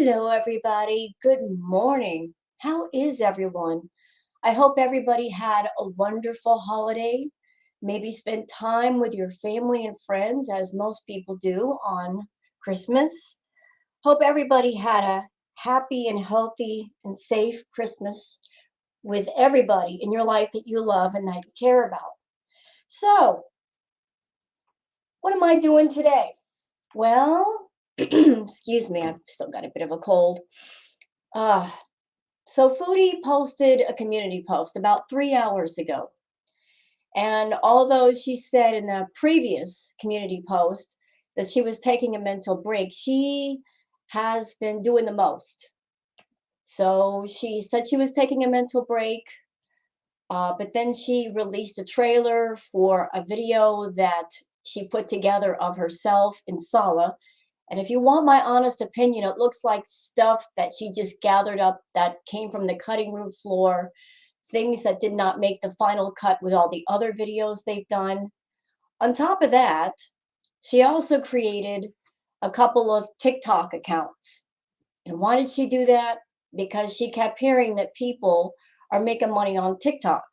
Hello, everybody. Good morning. How is everyone? I hope everybody had a wonderful holiday. Maybe spent time with your family and friends, as most people do on Christmas. Hope everybody had a happy and healthy and safe Christmas with everybody in your life that you love and that you care about. So, what am I doing today? Well, excuse me, I've still got a bit of a cold. Uh, So Foodie posted a community post about 3 hours ago. And although she said in the previous community post that she was taking a mental break, she has been doing the most. So she said she was taking a mental break, but then she released a trailer for a video that she put together of herself in Sala. And if you want my honest opinion, it looks like stuff that she just gathered up that came from the cutting room floor, things that did not make the final cut with all the other videos they've done. On top of that, she also created a couple of TikTok accounts. And why did she do that? Because she kept hearing that people are making money on TikTok.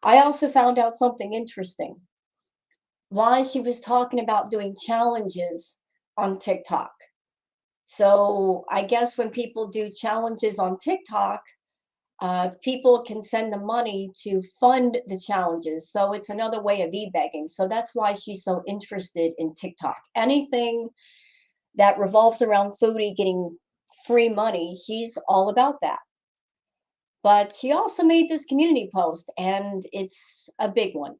I also found out something interesting. Why she was talking about doing challenges on TikTok. So I guess when people do challenges on TikTok, people can send the money to fund the challenges. So it's another way of e-begging. So that's why she's so interested in TikTok. Anything that revolves around Foodie getting free money, she's all about that. But she also made this community post, and it's a big one.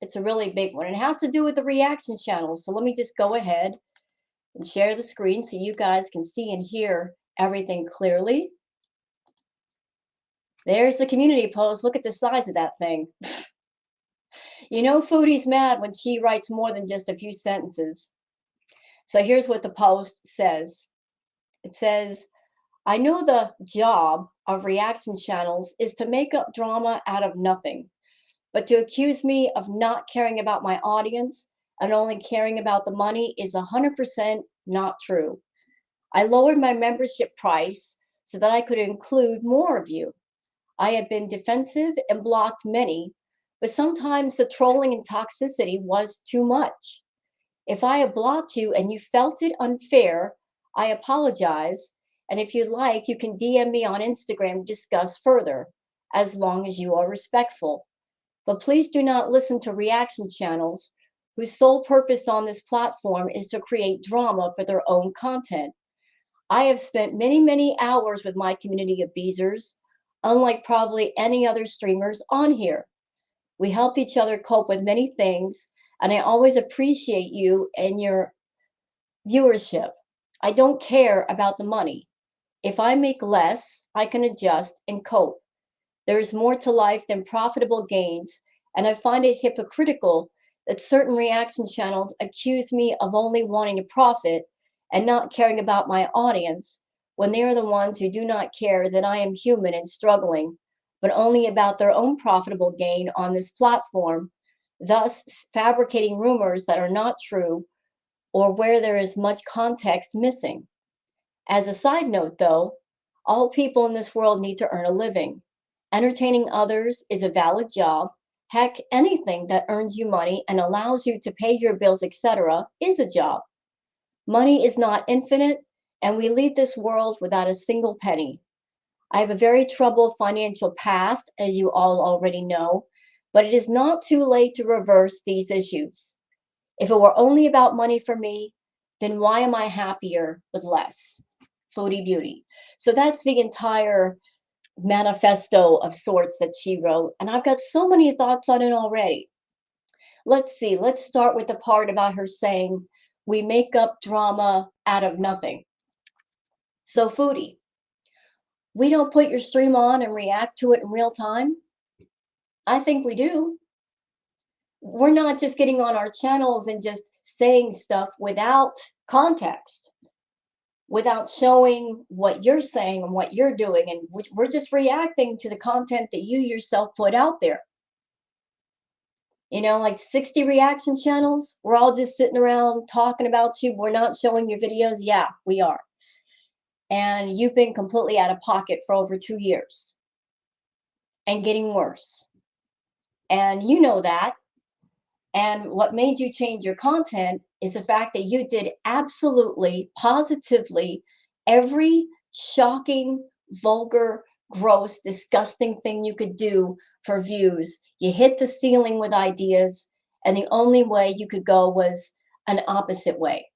It's a really big one. It has to do with the reaction channels. So let me just go ahead and share the screen so you guys can see and hear everything clearly. There's the community post. Look at the size of that thing. You know, Foodie's mad when she writes more than just a few sentences. So here's what the post says. It says, I know the job of reaction channels is to make up drama out of nothing, but to accuse me of not caring about my audience and only caring about the money is 100% not true. I lowered my membership price so that I could include more of you. I have been defensive and blocked many, but sometimes the trolling and toxicity was too much. If I have blocked you and you felt it unfair, I apologize. And if you'd like, you can DM me on Instagram to discuss further, as long as you are respectful. But please do not listen to reaction channels whose sole purpose on this platform is to create drama for their own content. I have spent many, many hours with my community of Beezers, unlike probably any other streamers on here. We help each other cope with many things, and I always appreciate you and your viewership. I don't care about the money. If I make less, I can adjust and cope. There is more to life than profitable gains, and I find it hypocritical that certain reaction channels accuse me of only wanting to profit and not caring about my audience when they are the ones who do not care that I am human and struggling, but only about their own profitable gain on this platform, thus fabricating rumors that are not true or where there is much context missing. As a side note, though, all people in this world need to earn a living. Entertaining others is a valid job. Heck, anything that earns you money and allows you to pay your bills, etc., is a job. Money is not infinite, and we leave this world without a single penny. I have a very troubled financial past, as you all already know, but it is not too late to reverse these issues. If it were only about money for me, then why am I happier with less? Foodie Beauty. So that's the entire manifesto of sorts that she wrote. And I've got so many thoughts on it already. Let's see. Let's start with the part about her saying, we make up drama out of nothing. So, Foodie, we don't put your stream on and react to it in real time. I think we do. We're not just getting on our channels and just saying stuff without context, without showing what you're saying and what you're doing. And we're just reacting to the content that you yourself put out there. You know, like 60 reaction channels, we're all just sitting around talking about you. We're not showing your videos. Yeah, we are. and you've been completely out of pocket for over 2 years and getting worse. And you know that. And what made you change your content is the fact that you did absolutely, positively every shocking, vulgar, gross, disgusting thing you could do for views. You hit the ceiling with ideas, and the only way you could go was an opposite way.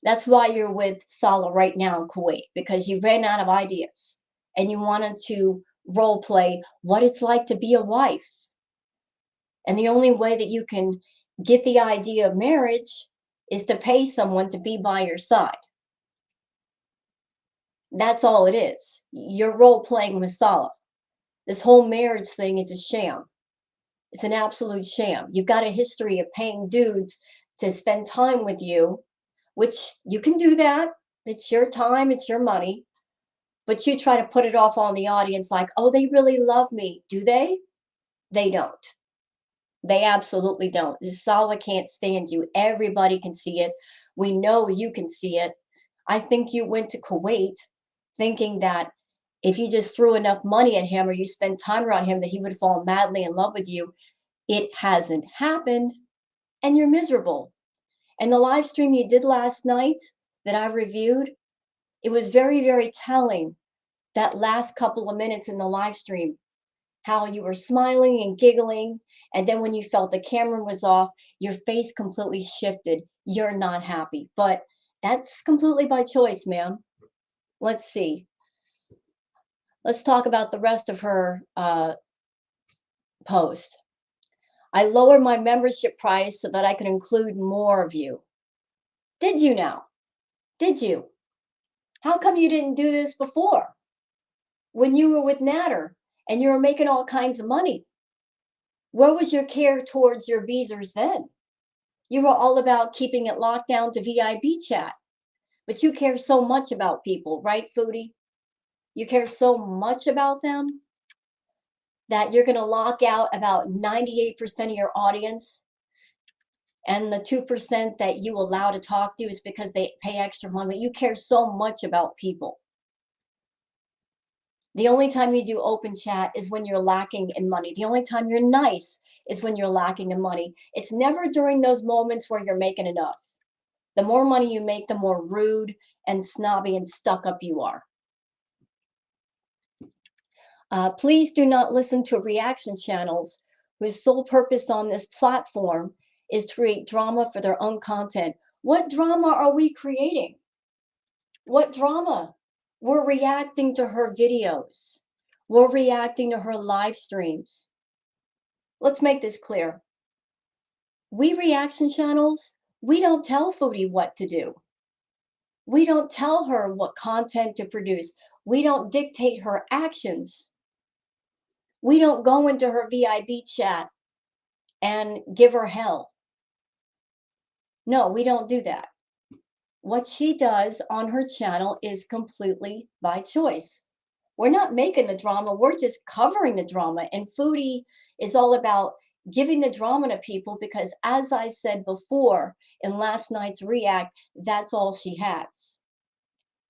That's why you're with Salah right now in Kuwait, because you ran out of ideas and you wanted to role play what it's like to be a wife. And the only way that you can get the idea of marriage is to pay someone to be by your side. That's all it is. You're role playing with Salah. This whole marriage thing is a sham. It's an absolute sham. You've got a history of paying dudes to spend time with you, which you can do that. It's your time, it's your money. But you try to put it off on the audience like, oh, they really love me. Do they? They don't. They absolutely don't. Salah can't stand you. Everybody can see it. We know you can see it. I think you went to Kuwait thinking that if you just threw enough money at him or you spend time around him, that he would fall madly in love with you. It hasn't happened, and you're miserable. And the live stream you did last night that I reviewed, it was very, very telling, that last couple of minutes in the live stream, how you were smiling and giggling. And then when you felt the camera was off, your face completely shifted. You're not happy. But that's completely by choice, ma'am. Let's see. Let's talk about the rest of her post. I lowered my membership price so that I could include more of you. Did you now? Did you? How come you didn't do this before? When you were with Natter and you were making all kinds of money? Where was your care towards your Beezers then? You were all about keeping it locked down to VIP chat. But you care so much about people, right, Foodie? You care so much about them that you're going to lock out about 98% of your audience. And the 2% that you allow to talk to is because they pay extra money. You care so much about people. The only time you do open chat is when you're lacking in money. The only time you're nice is when you're lacking in money. It's never during those moments where you're making enough. The more money you make, the more rude and snobby and stuck up you are. Please do not listen to reaction channels whose sole purpose on this platform is to create drama for their own content. What drama are we creating? What drama? We're reacting to her videos. We're reacting to her live streams. Let's make this clear. We reaction channels, we don't tell Foodie what to do. We don't tell her what content to produce. We don't dictate her actions. We don't go into her VIP chat and give her hell. No, we don't do that. What she does on her channel is completely by choice. We're not making the drama, we're just covering the drama. And Foodie is all about giving the drama to people because, as I said before in last night's React, that's all she has.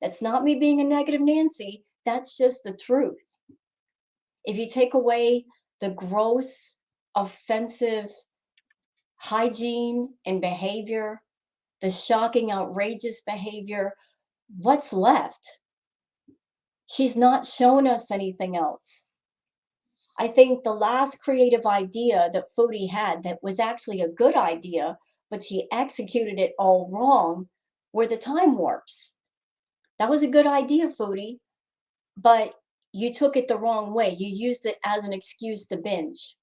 That's not me being a negative Nancy, that's just the truth. If you take away the gross, offensive hygiene and behavior, the shocking, outrageous behavior, what's left? She's not shown us anything else. I think the last creative idea that Foodie had that was actually a good idea, but she executed it all wrong, were the time warps. That was a good idea, Foodie, but you took it the wrong way. You used it as an excuse to binge.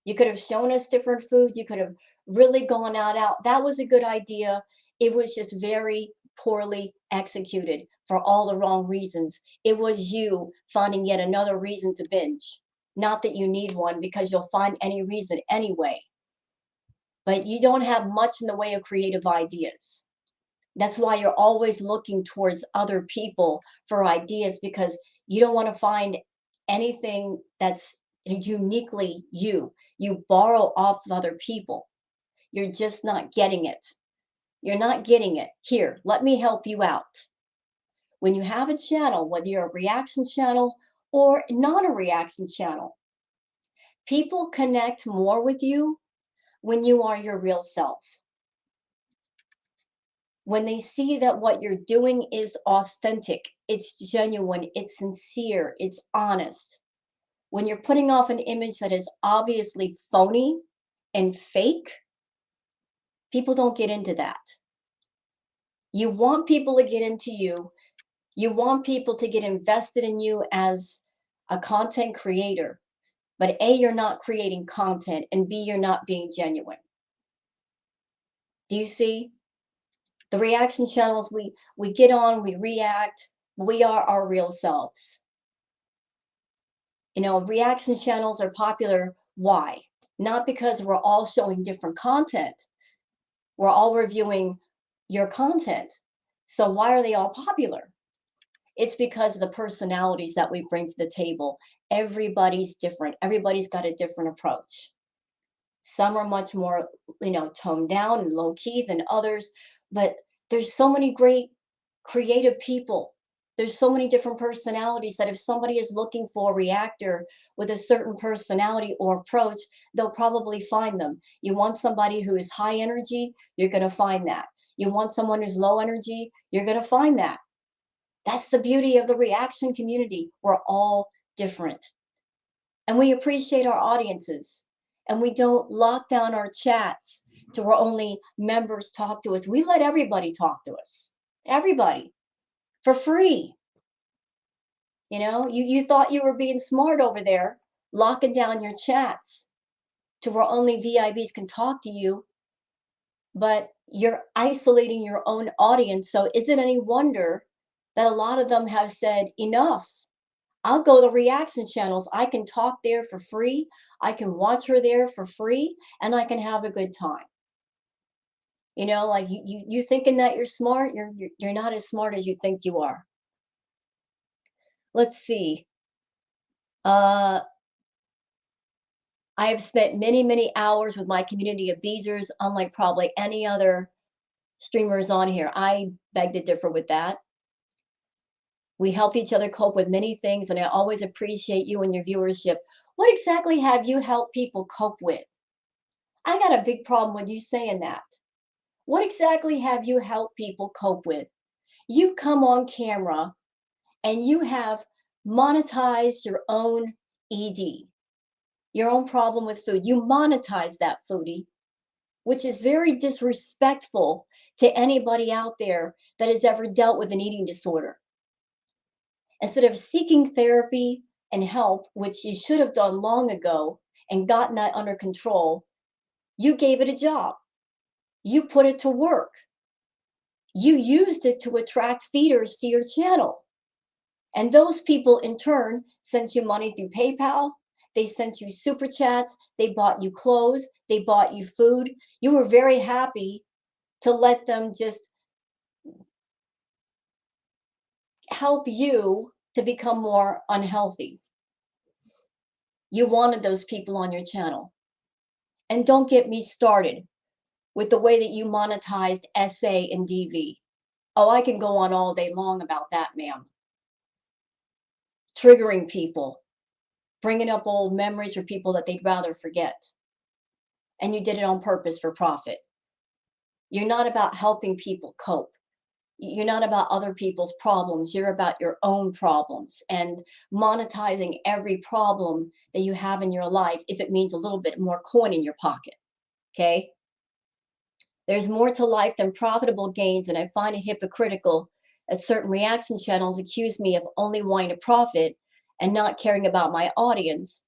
You could have shown us different foods. You could have really gone out. That was a good idea. It was just very poorly executed for all the wrong reasons. It was you finding yet another reason to binge. Not that you need one, because you'll find any reason anyway. But you don't have much in the way of creative ideas. That's why you're always looking towards other people for ideas, because you don't want to find anything that's uniquely you. You borrow off of other people. You're just not getting it. You're not getting it. Here, let me help you out. When you have a channel, whether you're a reaction channel or not a reaction channel, people connect more with you when you are your real self. When they see that what you're doing is authentic, it's genuine, it's sincere, it's honest. When you're putting off an image that is obviously phony and fake, people don't get into that. You want people to get into you. You want people to get invested in you as a content creator. But A, you're not creating content, and B, you're not being genuine. Do you see? The reaction channels, we get on, we react, we are our real selves. You know, reaction channels are popular. Why? Not because we're all showing different content. We're all reviewing your content. So why are they all popular? It's because of the personalities that we bring to the table. Everybody's different. Everybody's got a different approach. Some are much more, toned down and low key than others, but there's so many great creative people. There's so many different personalities that if somebody is looking for a reactor with a certain personality or approach, they'll probably find them. You want somebody who is high energy, you're going to find that. You want someone who's low energy, you're going to find that. That's the beauty of the reaction community. We're all different. And we appreciate our audiences. And we don't lock down our chats to where only members talk to us. We let everybody talk to us. Everybody. For free. You thought you were being smart over there, locking down your chats to where only VIPs can talk to you, but you're isolating your own audience. So is it any wonder that a lot of them have said, enough? I'll go to reaction channels. I can talk there for free. I can watch her there for free, and I can have a good time. Like you thinking that you're smart, you're not as smart as you think you are. Let's see. I have spent many, many hours with my community of Beezers, unlike probably any other streamers on here. I beg to differ with that. We help each other cope with many things, and I always appreciate you and your viewership. What exactly have you helped people cope with? I got a big problem with you saying that. What exactly have you helped people cope with? You come on camera and you have monetized your own ED, your own problem with food. You monetize that, Foodie, which is very disrespectful to anybody out there that has ever dealt with an eating disorder. Instead of seeking therapy and help, which you should have done long ago and gotten that under control, you gave it a job. You put it to work. You used it to attract feeders to your channel. And those people in turn sent you money through PayPal. They sent you super chats. They bought you clothes. They bought you food. You were very happy to let them just help you to become more unhealthy. You wanted those people on your channel. And don't get me started with the way that you monetized SA and DV. Oh, I can go on all day long about that, ma'am. Triggering people, bringing up old memories for people that they'd rather forget. And you did it on purpose for profit. You're not about helping people cope. You're not about other people's problems. You're about your own problems and monetizing every problem that you have in your life if it means a little bit more coin in your pocket. Okay? There's more to life than profitable gains, and I find it hypocritical that certain reaction channels accuse me of only wanting to profit and not caring about my audience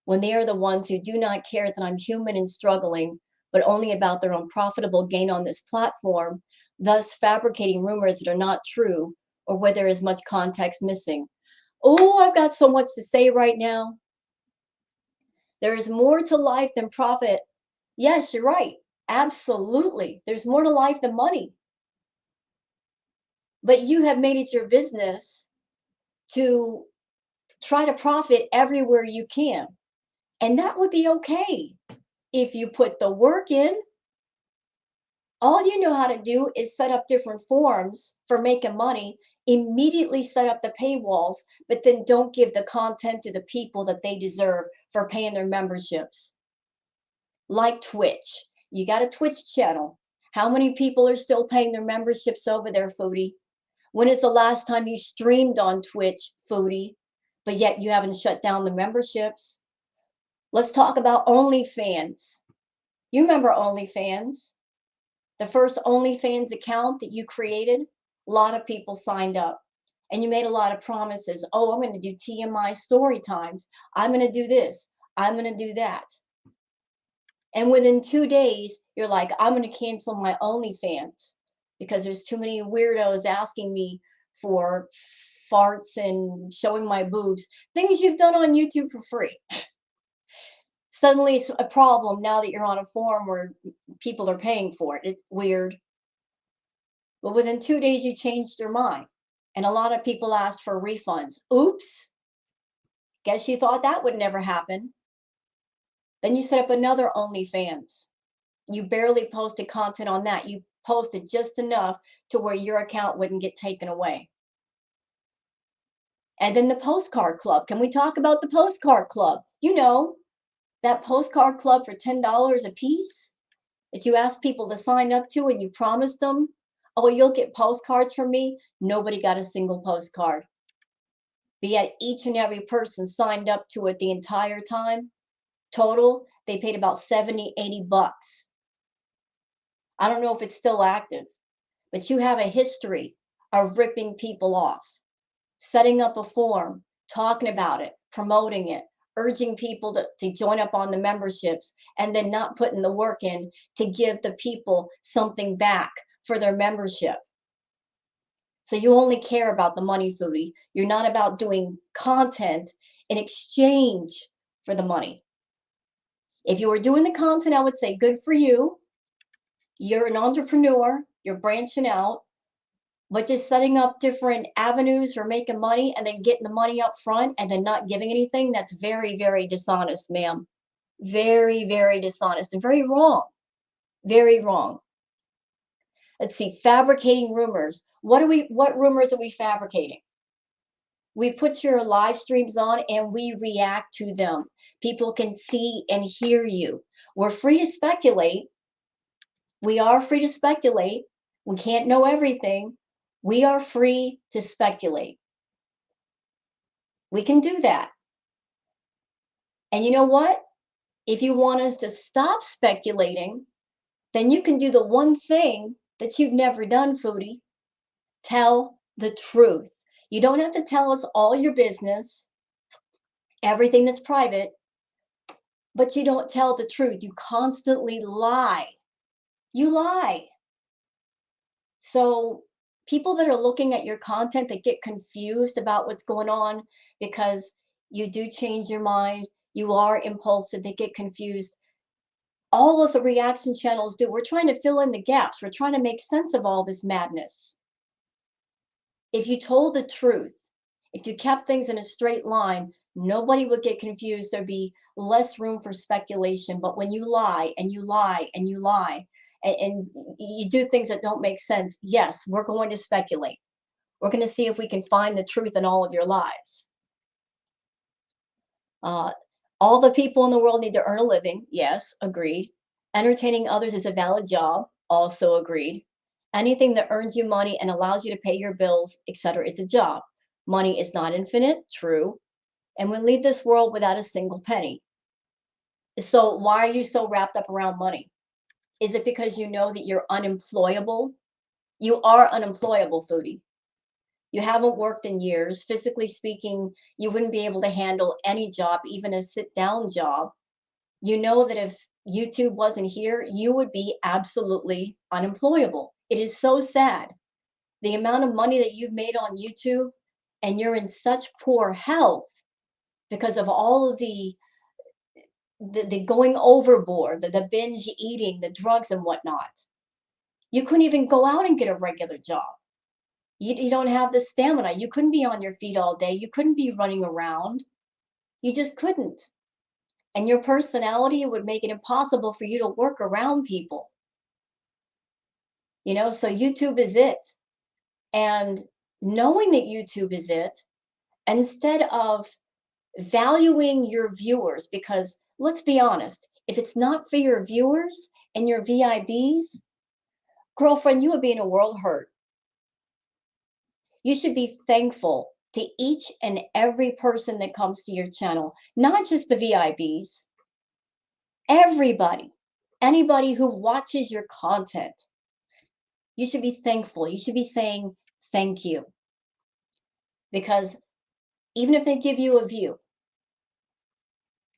when they are the ones who do not care that I'm human and struggling, but only about their own profitable gain on this platform, thus fabricating rumors that are not true or where there is much context missing. Oh, I've got so much to say right now. There is more to life than profit. Yes, you're right. Absolutely. There's more to life than money. But you have made it your business to try to profit everywhere you can. And that would be okay if you put the work in All you know how to do is set up different forms for making money, immediately set up the paywalls, but then don't give the content to the people that they deserve for paying their memberships. Like Twitch. You got a Twitch channel. How many people are still paying their memberships over there, Foodie? When is the last time you streamed on Twitch, Foodie? But yet you haven't shut down the memberships. Let's talk about OnlyFans. You remember OnlyFans? The first OnlyFans account that you created? A lot of people signed up. And you made a lot of promises. Oh, I'm going to do TMI story times. I'm going to do this. I'm going to do that. And within 2 days, you're like, I'm going to cancel my OnlyFans because there's too many weirdos asking me for farts and showing my boobs, things you've done on YouTube for free. Suddenly it's a problem now that you're on a forum where people are paying for it. It's weird. But within 2 days, you changed your mind. And a lot of people asked for refunds. Oops. Guess you thought that would never happen. Then you set up another OnlyFans. You barely posted content on that. You posted just enough to where your account wouldn't get taken away. And then the postcard club. Can we talk about the postcard club? You know, that postcard club for $10 a piece that you asked people to sign up to and you promised them, oh, you'll get postcards from me. Nobody got a single postcard. But yet each and every person signed up to it the entire time. Total, they paid about 70, 80 bucks. I don't know if it's still active, but you have a history of ripping people off, setting up a forum, talking about it, promoting it, urging people to join up on the memberships, and then not putting the work in to give the people something back for their membership. So you only care about the money, Foodie. You're not about doing content in exchange for the money. If you were doing the content, I would say good for you. You're an entrepreneur, you're branching out, but just setting up different avenues for making money and then getting the money up front and then not giving anything, that's very, very dishonest, ma'am. Very, very dishonest and very wrong. Very wrong. Let's see, fabricating rumors. What rumors are we fabricating? We put your live streams on and we react to them. People can see and hear you. We're free to speculate. We are free to speculate. We can't know everything. We are free to speculate. We can do that. And you know what? If you want us to stop speculating, then you can do the one thing that you've never done, Foodie. Tell the truth. You don't have to tell us all your business, everything that's private, but you don't tell the truth. You constantly lie. You lie. So people that are looking at your content that get confused about what's going on because you do change your mind, you are impulsive, they get confused. All of the reaction channels do. We're trying to fill in the gaps. We're trying to make sense of all this madness. If you told the truth, if you kept things in a straight line, nobody would get confused. There'd be less room for speculation. But when you lie and you lie and you lie and you do things that don't make sense, yes, we're going to speculate. We're going to see if we can find the truth in all of your lies. Uh, all the people in the world need to earn a living. Yes, agreed. Entertaining others is a valid job. Also agreed. Anything that earns you money and allows you to pay your bills, etc., is a job. Money is not infinite. True. And we leave this world without a single penny. So why are you so wrapped up around money? Is it because you know that you're unemployable? You are unemployable, Foodie. You haven't worked in years. Physically speaking, you wouldn't be able to handle any job, even a sit-down job. You know that if YouTube wasn't here, you would be absolutely unemployable. It is so sad. The amount of money that you've made on YouTube, and you're in such poor health because of all of the going overboard, the binge eating, the drugs and whatnot. You couldn't even go out and get a regular job. You don't have the stamina. You couldn't be on your feet all day. You couldn't be running around. You just couldn't. And your personality would make it impossible for you to work around people. So YouTube is it. And knowing that YouTube is it, instead of valuing your viewers, because let's be honest, if it's not for your viewers and your VIBs, girlfriend, you would be in a world hurt. You should be thankful to each and every person that comes to your channel, not just the VIBs, everybody, anybody who watches your content. You should be thankful. You should be saying thank you, because even if they give you a view,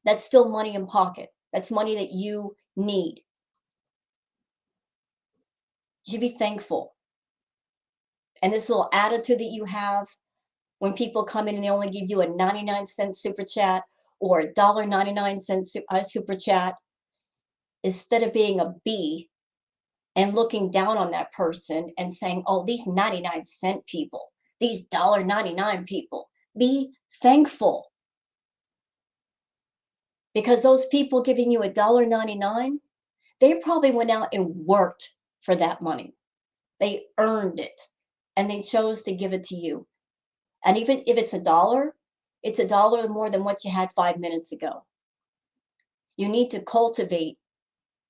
that's still money in pocket. That's money that you need. You should be thankful. And this little attitude that you have when people come in and they only give you a 99-cent super chat or a $1.99 super chat, instead of being a B and looking down on that person and saying, oh, these 99-cent people, these $1.99 people, be thankful. Because those people giving you a $1.99, they probably went out and worked for that money. They earned it and they chose to give it to you. And even if it's a dollar more than what you had 5 minutes ago. You need to cultivate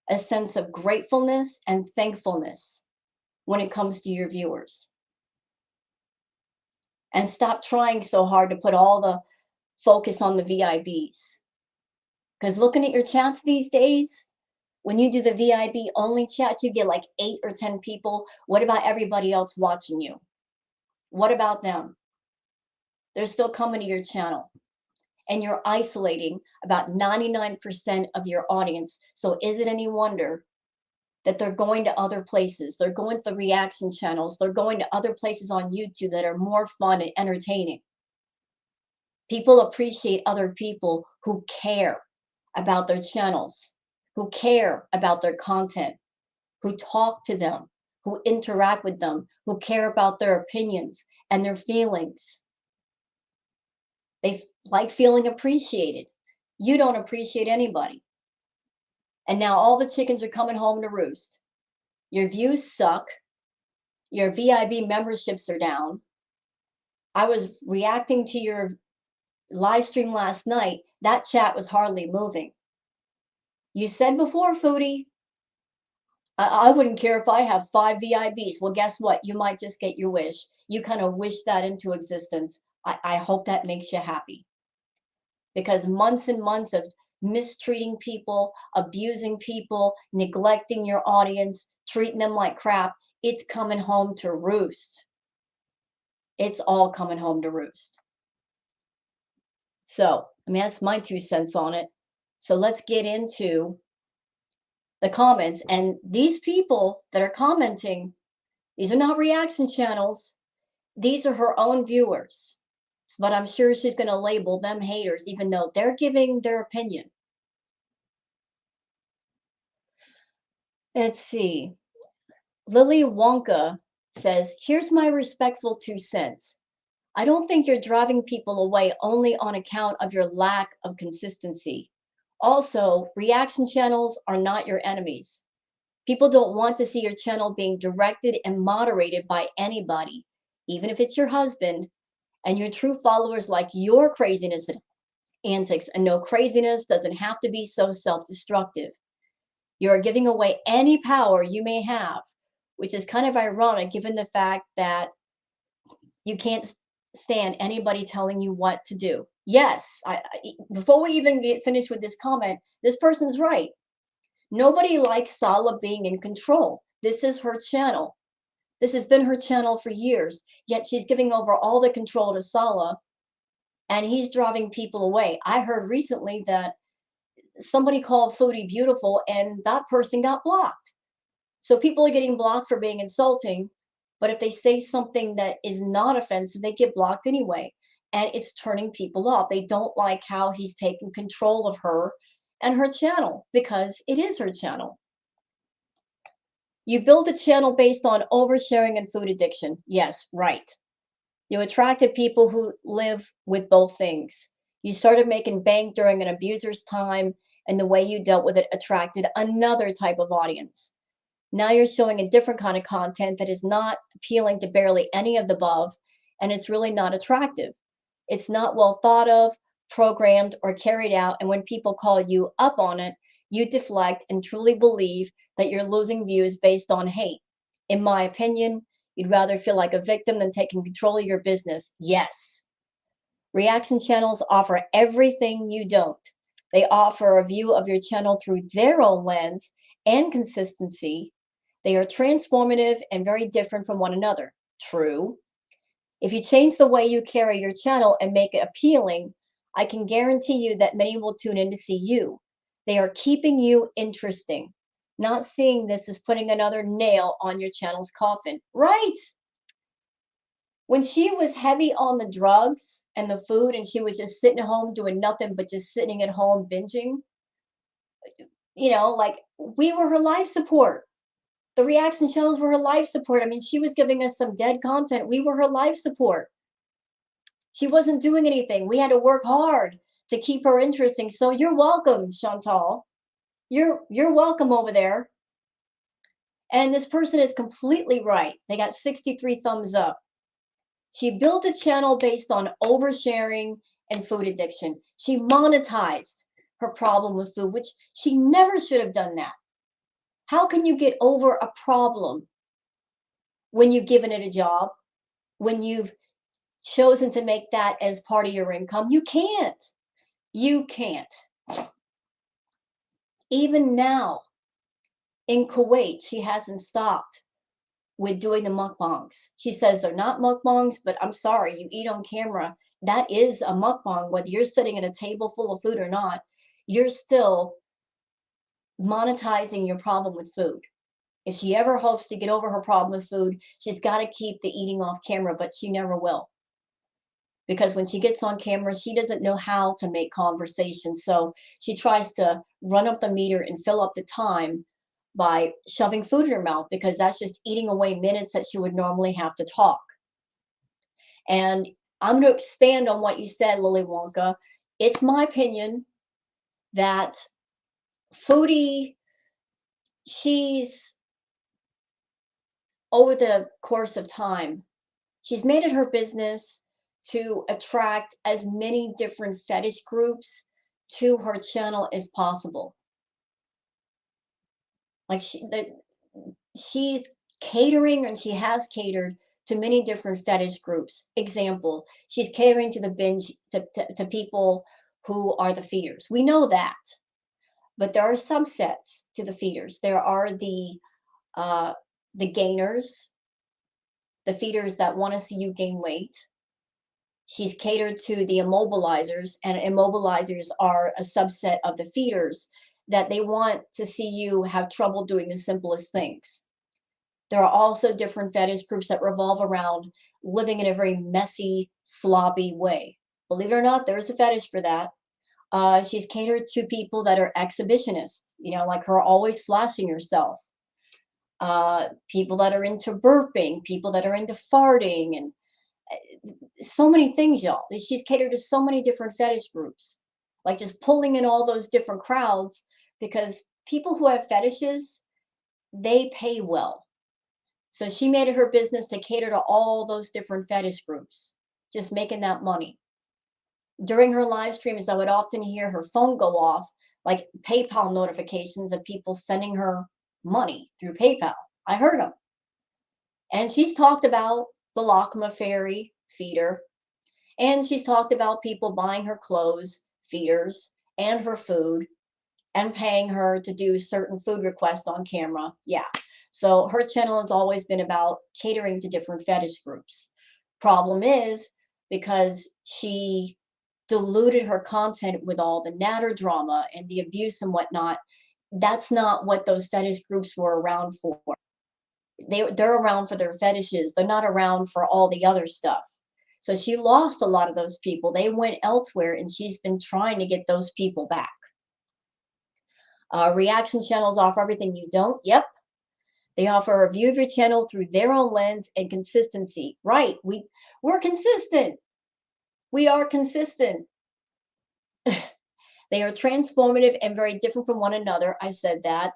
a sense of gratefulness and thankfulness when it comes to your viewers. And stop trying so hard to put all the focus on the VIBs. Because looking at your chats these days, when you do the VIB only chat, you get like 8 or 10 people. What about everybody else watching you? What about them? They're still coming to your channel. And you're isolating about 99% of your audience. So is it any wonder that they're going to other places? They're going to the reaction channels. They're going to other places on YouTube that are more fun and entertaining. People appreciate other people who care about their channels, who care about their content, who talk to them, who interact with them, who care about their opinions and their feelings. They like feeling appreciated. You don't appreciate anybody. And now all the chickens are coming home to roost. Your views suck. Your VIB memberships are down. I was reacting to your live stream last night. That chat was hardly moving. You said before, Foodie, I wouldn't care if I have 5 VIBs. Well, guess what? You might just get your wish. You kind of wish that into existence. I hope that makes you happy. Because months and months of mistreating people, abusing people, neglecting your audience, treating them like crap, it's coming home to roost. It's all coming home to roost. So, that's my 2 cents on it. So let's get into the comments. And these people that are commenting, these are not reaction channels. These are her own viewers. But I'm sure she's going to label them haters, even though they're giving their opinion. Let's see. Lily Wonka says, here's my respectful 2 cents. I don't think you're driving people away only on account of your lack of consistency. Also, reaction channels are not your enemies. People don't want to see your channel being directed and moderated by anybody, even if it's your husband, and your true followers like your craziness and antics. And no, craziness doesn't have to be so self-destructive. You're giving away any power you may have, which is kind of ironic given the fact that you can't stand anybody telling you what to do. Yes, before we even get finished with this comment, this person's right. Nobody likes Sala being in control. This is her channel. This has been her channel for years, yet she's giving over all the control to Sala, and he's driving people away. I heard recently that somebody called Foodie beautiful, and that person got blocked. So people are getting blocked for being insulting, but if they say something that is not offensive, they get blocked anyway. And it's turning people off. They don't like how he's taking control of her and her channel, because it is her channel. You built a channel based on oversharing and food addiction. Yes, right. You attracted people who live with both things. You started making bank during an abuser's time, and the way you dealt with it attracted another type of audience. Now you're showing a different kind of content that is not appealing to barely any of the above, and it's really not attractive. It's not well thought of, programmed, or carried out. And when people call you up on it, you deflect and truly believe that you're losing views based on hate. In my opinion, you'd rather feel like a victim than taking control of your business. Yes. Reaction channels offer everything you don't. They offer a view of your channel through their own lens and consistency. They are transformative and very different from one another. True. If you change the way you carry your channel and make it appealing, I can guarantee you that many will tune in to see you. They are keeping you interesting, not seeing this as putting another nail on your channel's coffin. Right? When she was heavy on the drugs and the food and she was just sitting at home doing nothing but just sitting at home binging, like we were her life support. The reaction channels were her life support. I mean, she was giving us some dead content. We were her life support. She wasn't doing anything. We had to work hard to keep her interesting. So you're welcome, Chantal. You're welcome over there. And this person is completely right. They got 63 thumbs up. She built a channel based on oversharing and food addiction. She monetized her problem with food, which she never should have done that. How can you get over a problem when you've given it a job, when you've chosen to make that as part of your income? You can't. You can't. Even now in Kuwait, she hasn't stopped with doing the mukbangs. She says they're not mukbangs, but I'm sorry, you eat on camera. That is a mukbang, whether you're sitting at a table full of food or not, you're still monetizing your problem with food. If she ever hopes to get over her problem with food, she's got to keep the eating off camera, but she never will. Because when she gets on camera, she doesn't know how to make conversation. So she tries to run up the meter and fill up the time by shoving food in her mouth, because that's just eating away minutes that she would normally have to talk. And I'm going to expand on what you said, Lily Wonka. It's my opinion that Foodie, she's, over the course of time, she's made it her business to attract as many different fetish groups to her channel as possible. Like she's catering, and she has catered to many different fetish groups. Example, she's catering to the binge to people who are the feeders. We know that. But there are subsets to the feeders. There are the gainers, the feeders that want to see you gain weight. She's catered to the immobilizers, and immobilizers are a subset of the feeders that they want to see you have trouble doing the simplest things. There are also different fetish groups that revolve around living in a very messy, sloppy way. Believe it or not, there's a fetish for that. She's catered to people that are exhibitionists, like her always flashing herself. People that are into burping, people that are into farting, and so many things, y'all. She's catered to so many different fetish groups, like just pulling in all those different crowds, because people who have fetishes, they pay well. So she made it her business to cater to all those different fetish groups, just making that money. During her live streams, I would often hear her phone go off, like PayPal notifications of people sending her money through PayPal. I heard them. And she's talked about the Lakma Fairy feeder, and she's talked about people buying her clothes, feeders, and her food, and paying her to do certain food requests on camera. Yeah. So her channel has always been about catering to different fetish groups. Problem is, because she diluted her content with all the natter drama and the abuse and whatnot, that's not what those fetish groups were around for. They're around for their fetishes. They're not around for all the other stuff. So she lost a lot of those people. They went elsewhere, and she's been trying to get those people back. Reaction channels offer everything you don't. Yep. They offer a view of your channel through their own lens and consistency. Right. We're consistent. We are consistent. They are transformative and very different from one another. I said that.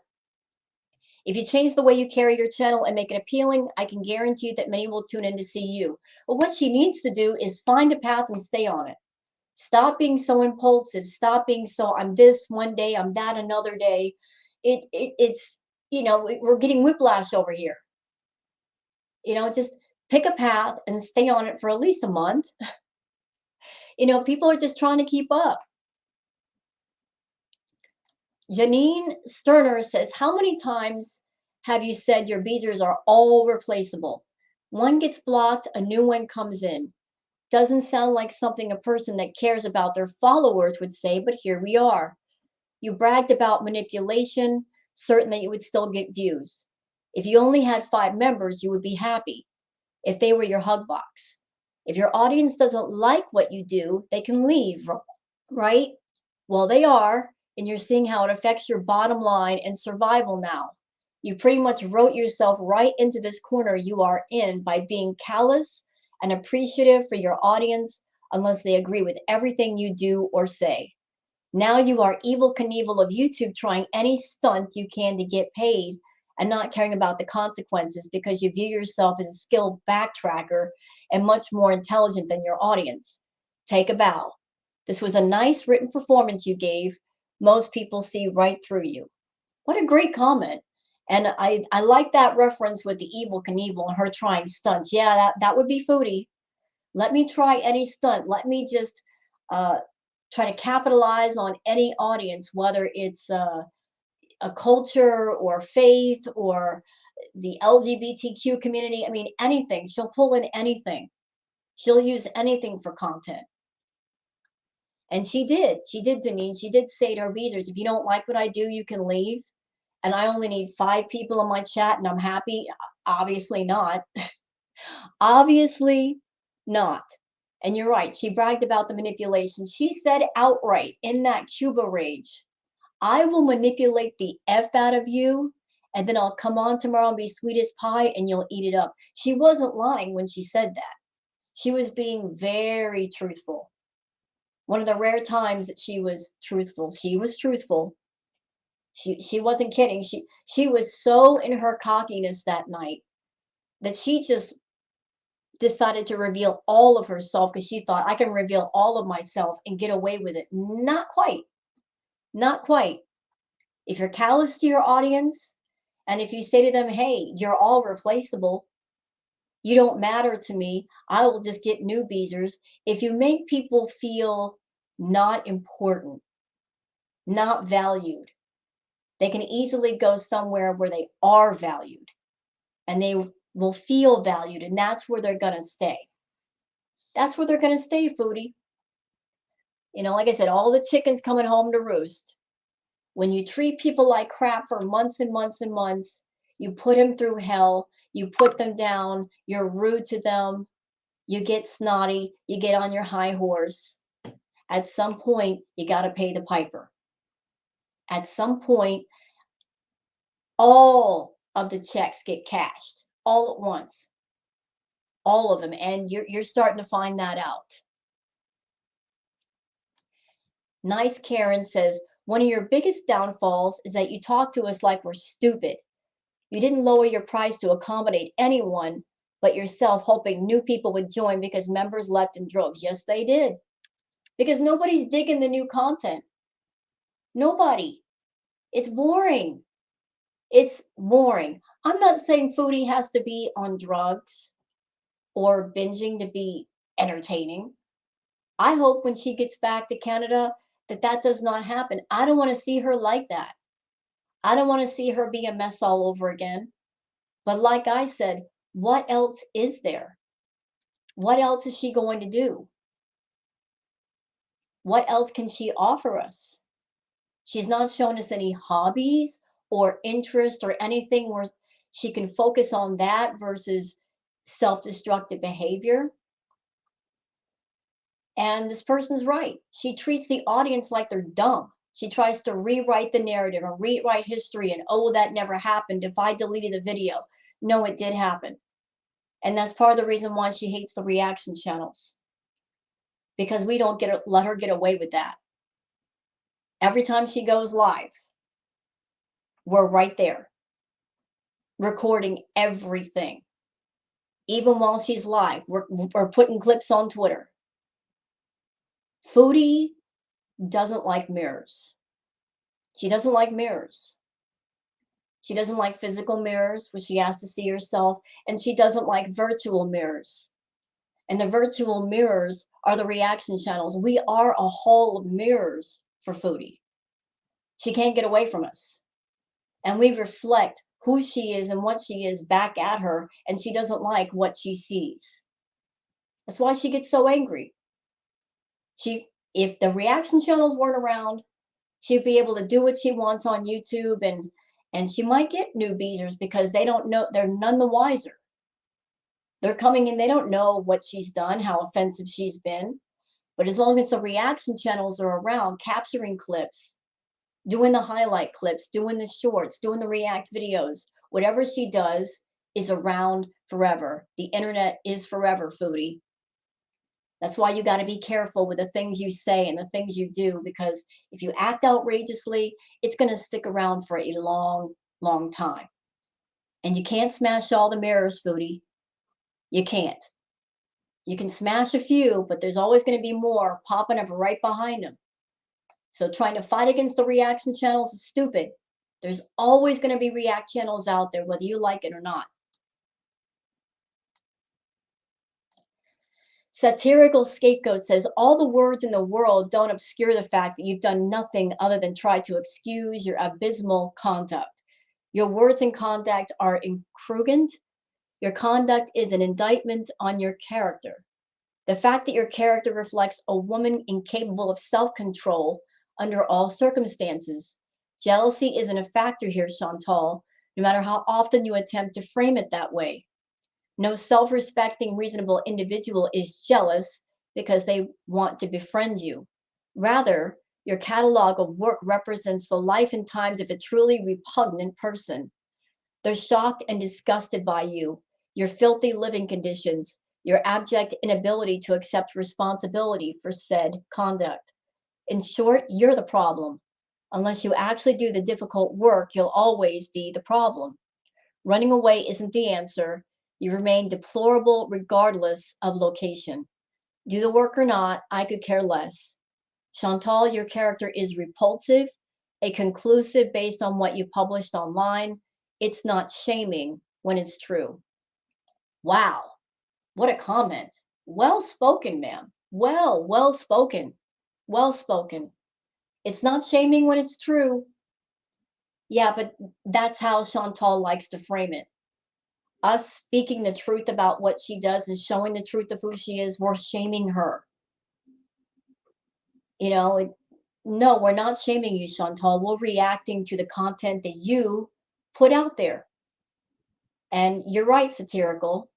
If you change the way you carry your channel and make it appealing, I can guarantee you that many will tune in to see you. But what she needs to do is find a path and stay on it. Stop being so impulsive. Stop being so, I'm this one day, I'm that another day. It's, we're getting whiplash over here. Just pick a path and stay on it for at least a month. People are just trying to keep up. Janine Sterner says, how many times have you said your beezers are all replaceable? One gets blocked, a new one comes in. Doesn't sound like something a person that cares about their followers would say, but here we are. You bragged about manipulation, certain that you would still get views. If you only had 5 members, you would be happy if they were your hug box. If your audience doesn't like what you do, they can leave, right? Well, they are, and you're seeing how it affects your bottom line and survival now. You pretty much wrote yourself right into this corner you are in by being callous and appreciative for your audience unless they agree with everything you do or say. Now you are Evel Knievel of YouTube trying any stunt you can to get paid and not caring about the consequences because you view yourself as a skilled backtracker and much more intelligent than your audience. Take a bow. This was a nice written performance you gave. Most people see right through you. What a great comment. And I like that reference with the Evel Knievel and her trying stunts. Yeah, that would be Foodie. Let me try any stunt. Let me just uh, try to capitalize on any audience, whether it's a culture or faith or the LGBTQ community. I mean, anything. She'll pull in anything. She'll use anything for content. And she did. She did, Denise. She did say to her beezers, if you don't like what I do, you can leave. And I only need 5 people in my chat and I'm happy. Obviously not. Obviously not. And you're right. She bragged about the manipulation. She said outright in that Cuba rage, I will manipulate the F out of you. And then I'll come on tomorrow and be sweet as pie and you'll eat it up. She wasn't lying when she said that. She was being very truthful. One of the rare times that she was truthful. She was truthful. She wasn't kidding. She was so in her cockiness that night that she just decided to reveal all of herself because she thought I can reveal all of myself and get away with it. Not quite. Not quite. If you're callous to your audience and if you say to them, hey, you're all replaceable, you don't matter to me, I will just get new beezers. If you make people feel not important, not valued, they can easily go somewhere where they are valued and they will feel valued, and that's where they're going to stay. That's where they're going to stay, Foodie. Like I said, all the chickens coming home to roost. When you treat people like crap for months and months and months, you put them through hell, you put them down, you're rude to them, you get snotty, you get on your high horse. At some point, you got to pay the piper. At some point, all of the checks get cashed all at once. All of them. And you're starting to find that out. Nice Karen says, one of your biggest downfalls is that you talk to us like we're stupid. You didn't lower your price to accommodate anyone but yourself, hoping new people would join because members left in droves. Yes, they did. Because nobody's digging the new content. Nobody. It's boring. It's boring. I'm not saying Foodie has to be on drugs or binging to be entertaining. I hope when she gets back to Canada that does not happen. I don't want to see her like that. I don't want to see her be a mess all over again. But like I said, what else is there? What else is she going to do? What else can she offer us? She's not shown us any hobbies or interest or anything where she can focus on that versus self-destructive behavior. And this person's right. She treats the audience like they're dumb. She tries to rewrite the narrative or rewrite history and, oh, that never happened if I deleted the video. No, it did happen. And that's part of the reason why she hates the reaction channels. Because we don't let her get away with that. Every time she goes live, we're right there. recording everything, even while she's live. We're putting clips on Twitter. Foodie doesn't like mirrors. She doesn't like mirrors. She doesn't like physical mirrors where she has to see herself, and she doesn't like virtual mirrors. And the virtual mirrors are the reaction channels. We are a hall of mirrors for Foodie. She can't get away from us. And we reflect who she is and what she is back at her, and she doesn't like what she sees. That's why she gets so angry. If the reaction channels weren't around, she'd be able to do what she wants on YouTube, and she might get new beezers because they don't know, they're none the wiser. They're coming in, they don't know what she's done, how offensive she's been. But as long as the reaction channels are around, capturing clips, doing the highlight clips, doing the shorts, doing the react videos, whatever she does is around forever. The internet is forever, Foodie. That's why you got to be careful with the things you say and the things you do, because if you act outrageously, it's going to stick around for a long, long time. And you can't smash all the mirrors, Foodie. You can't. You can smash a few, but there's always going to be more popping up right behind them. So trying to fight against the reaction channels is stupid. There's always going to be react channels out there, whether you like it or not. Satirical Scapegoat says, all the words in the world don't obscure the fact that you've done nothing other than try to excuse your abysmal conduct. Your words and conduct are incongruent. Your conduct is an indictment on your character. The fact that your character reflects a woman incapable of self-control under all circumstances. Jealousy isn't a factor here, Chantal, no matter how often you attempt to frame it that way. No self-respecting, reasonable individual is jealous because they want to befriend you. Rather, your catalog of work represents the life and times of a truly repugnant person. They're shocked and disgusted by you, your filthy living conditions, your abject inability to accept responsibility for said conduct. In short, you're the problem. Unless you actually do the difficult work, you'll always be the problem. Running away isn't the answer. You remain deplorable regardless of location. Do the work or not, I could care less. Chantal, your character is repulsive, a conclusive based on what you published online. It's not shaming when it's true. Wow, what a comment. Well spoken, ma'am. Well spoken. Well spoken. It's not shaming when it's true. Yeah, but that's how Chantal likes to frame it. Us speaking the truth about what she does and showing the truth of who she is, we're shaming her. You know, no, we're not shaming you, Chantal. We're reacting to the content that you put out there. And you're right, Satirical.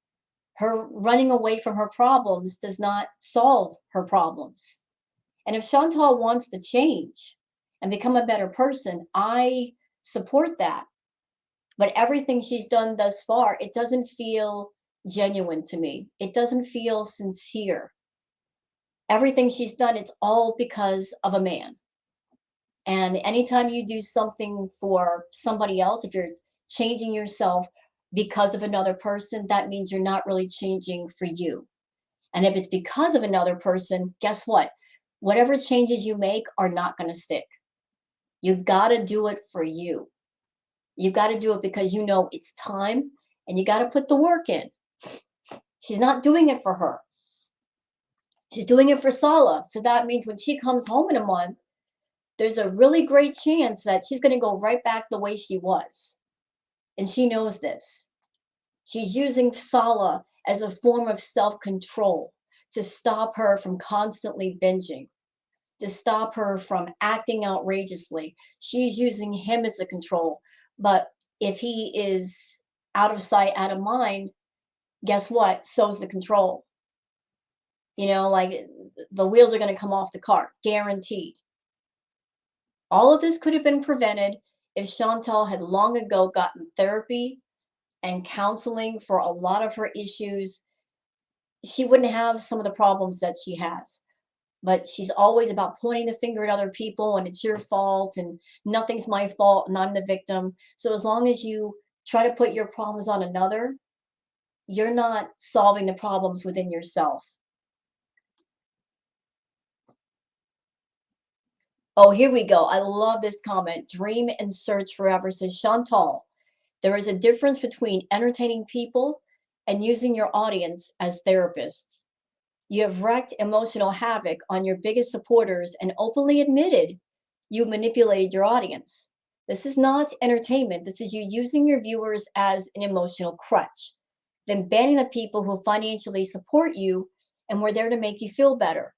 Her running away from her problems does not solve her problems. And if Chantal wants to change and become a better person, I support that. But everything she's done thus far, it doesn't feel genuine to me. It doesn't feel sincere. Everything she's done, it's all because of a man. And anytime you do something for somebody else, if you're changing yourself because of another person, that means you're not really changing for you. And if it's because of another person, guess what? Whatever changes you make are not going to stick. You got to do it for you. You got to do it because you know it's time, and you got to put the work in. She's not doing it for her. She's doing it for Sala. So that means when she comes home in a month, there's a really great chance that she's going to go right back the way she was. And she knows this. She's using Sala as a form of self-control to stop her from constantly binging, to stop her from acting outrageously. She's using him as the control. But if he is out of sight, out of mind, guess what? So's the control. You know, like the wheels are going to come off the cart, guaranteed. All of this could have been prevented if Chantal had long ago gotten therapy and counseling for a lot of her issues. She wouldn't have some of the problems that she has. But she's always about pointing the finger at other people, and it's your fault, and nothing's my fault, and I'm the victim. So as long as you try to put your problems on another, you're not solving the problems within yourself. Oh, here we go. I love this comment. Dream and search forever, says Chantal. There is a difference between entertaining people and using your audience as therapists. You have wreaked emotional havoc on your biggest supporters and openly admitted you manipulated your audience. This is not entertainment. This is you using your viewers as an emotional crutch, then banning the people who financially support you and were there to make you feel better.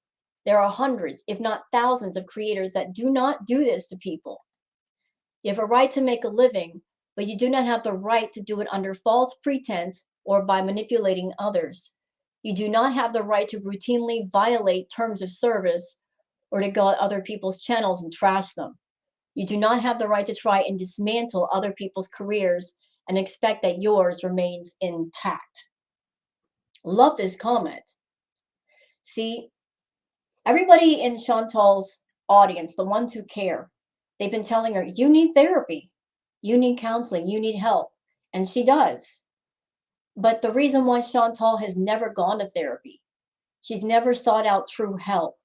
There are hundreds, if not thousands, of creators that do not do this to people. You have a right to make a living, but you do not have the right to do it under false pretense or by manipulating others. You do not have the right to routinely violate terms of service or to go on other people's channels and trash them. You do not have the right to try and dismantle other people's careers and expect that yours remains intact. Love this comment. See, everybody in Chantal's audience, the ones who care, they've been telling her, you need therapy, you need counseling, you need help. And she does. But the reason why Chantal has never gone to therapy, she's never sought out true help,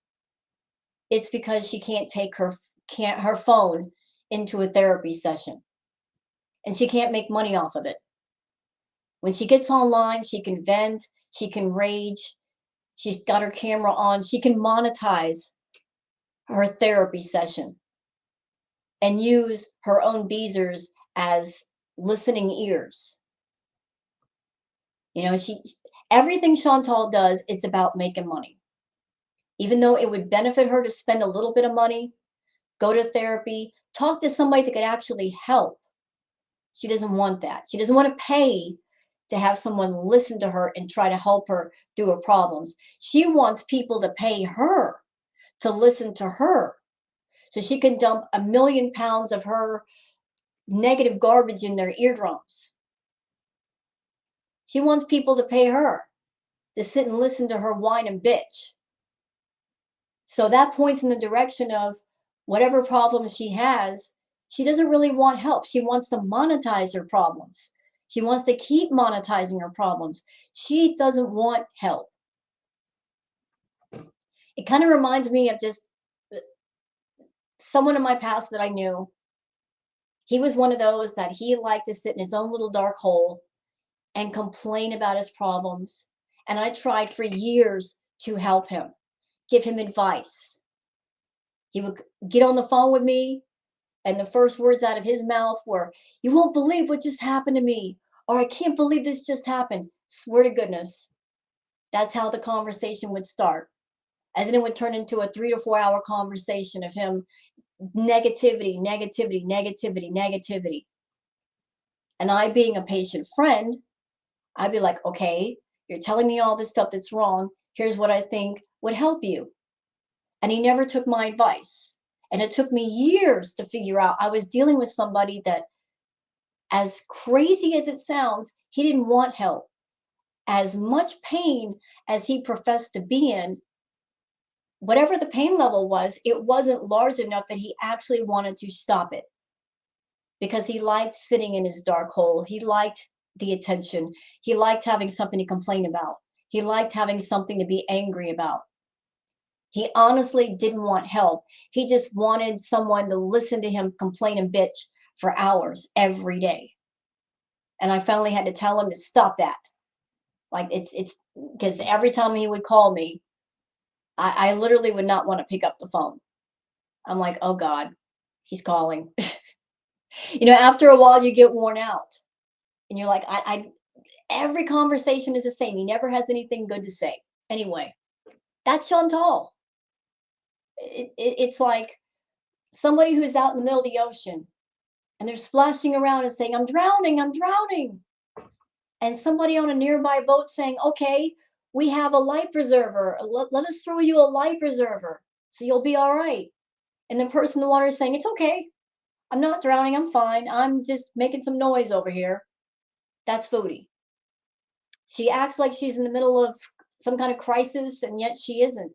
it's because she can't take her phone into a therapy session. And she can't make money off of it. When she gets online, she can vent, she can rage, she's got her camera on, she can monetize her therapy session and use her own beezers as listening ears. You know, everything Chantal does, it's about making money. Even though it would benefit her to spend a little bit of money, go to therapy, talk to somebody that could actually help. She doesn't want that. She doesn't want to pay to have someone listen to her and try to help her through her problems. She wants people to pay her to listen to her so she can dump 1,000,000 pounds of her negative garbage in their eardrums. She wants people to pay her to sit and listen to her whine and bitch. So that points in the direction of whatever problems she has, she doesn't really want help. She wants to monetize her problems. She wants to keep monetizing her problems. She doesn't want help. It kind of reminds me of just someone in my past that I knew. He was one of those that he liked to sit in his own little dark hole and complain about his problems. And I tried for years to help him, give him advice. He would get on the phone with me, and the first words out of his mouth were, "You won't believe what just happened to me," or "I can't believe this just happened." Swear to goodness. That's how the conversation would start. And then it would turn into a 3 to 4 hour conversation of him negativity, negativity, negativity, negativity. And I, being a patient friend, I'd be like, okay, you're telling me all this stuff that's wrong. Here's what I think would help you. And he never took my advice. And it took me years to figure out I was dealing with somebody that, as crazy as it sounds, he didn't want help. As much pain as he professed to be in, whatever the pain level was, it wasn't large enough that he actually wanted to stop it because he liked sitting in his dark hole. He liked the attention. He liked having something to complain about. He liked having something to be angry about. He honestly didn't want help. He just wanted someone to listen to him complain and bitch for hours every day. And I finally had to tell him to stop that. Like it's because every time he would call me, I literally would not want to pick up the phone. I'm like, oh God, he's calling. After a while you get worn out. And you're like, every conversation is the same. He never has anything good to say. Anyway, that's Chantal. It's like somebody who's out in the middle of the ocean and they're splashing around and saying, I'm drowning, I'm drowning. And somebody on a nearby boat saying, okay, we have a life preserver. Let us throw you a life preserver so you'll be all right. And the person in the water is saying, it's okay. I'm not drowning. I'm fine. I'm just making some noise over here. That's Foodie. She acts like she's in the middle of some kind of crisis, and yet she isn't.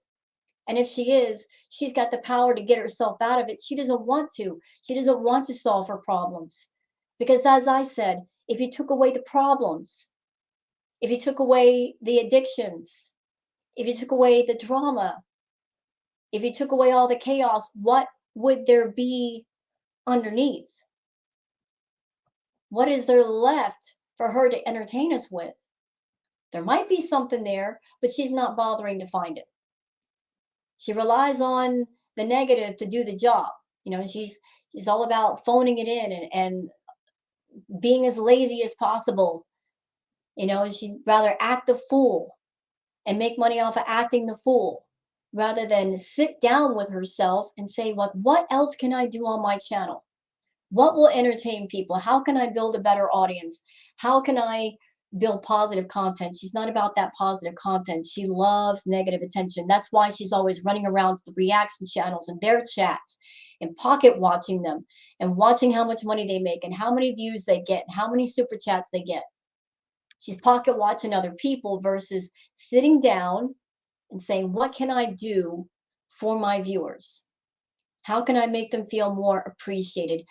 And if she is, she's got the power to get herself out of it. She doesn't want to. She doesn't want to solve her problems. Because as I said, if you took away the problems, if you took away the addictions, if you took away the drama, if you took away all the chaos, what would there be underneath? What is there left for her to entertain us with? There might be something there, but she's not bothering to find it. She relies on the negative to do the job. She's all about phoning it in and being as lazy as possible. She'd rather act the fool and make money off of acting the fool rather than sit down with herself and say, what else can I do on my channel? What will entertain people? How can I build a better audience? How can I build positive content? She's not about that positive content. She loves negative attention. That's why she's always running around to the reaction channels and their chats and pocket watching them and watching how much money they make and how many views they get and how many super chats they get. She's pocket watching other people versus sitting down and saying, what can I do for my viewers? How can I make them feel more appreciated?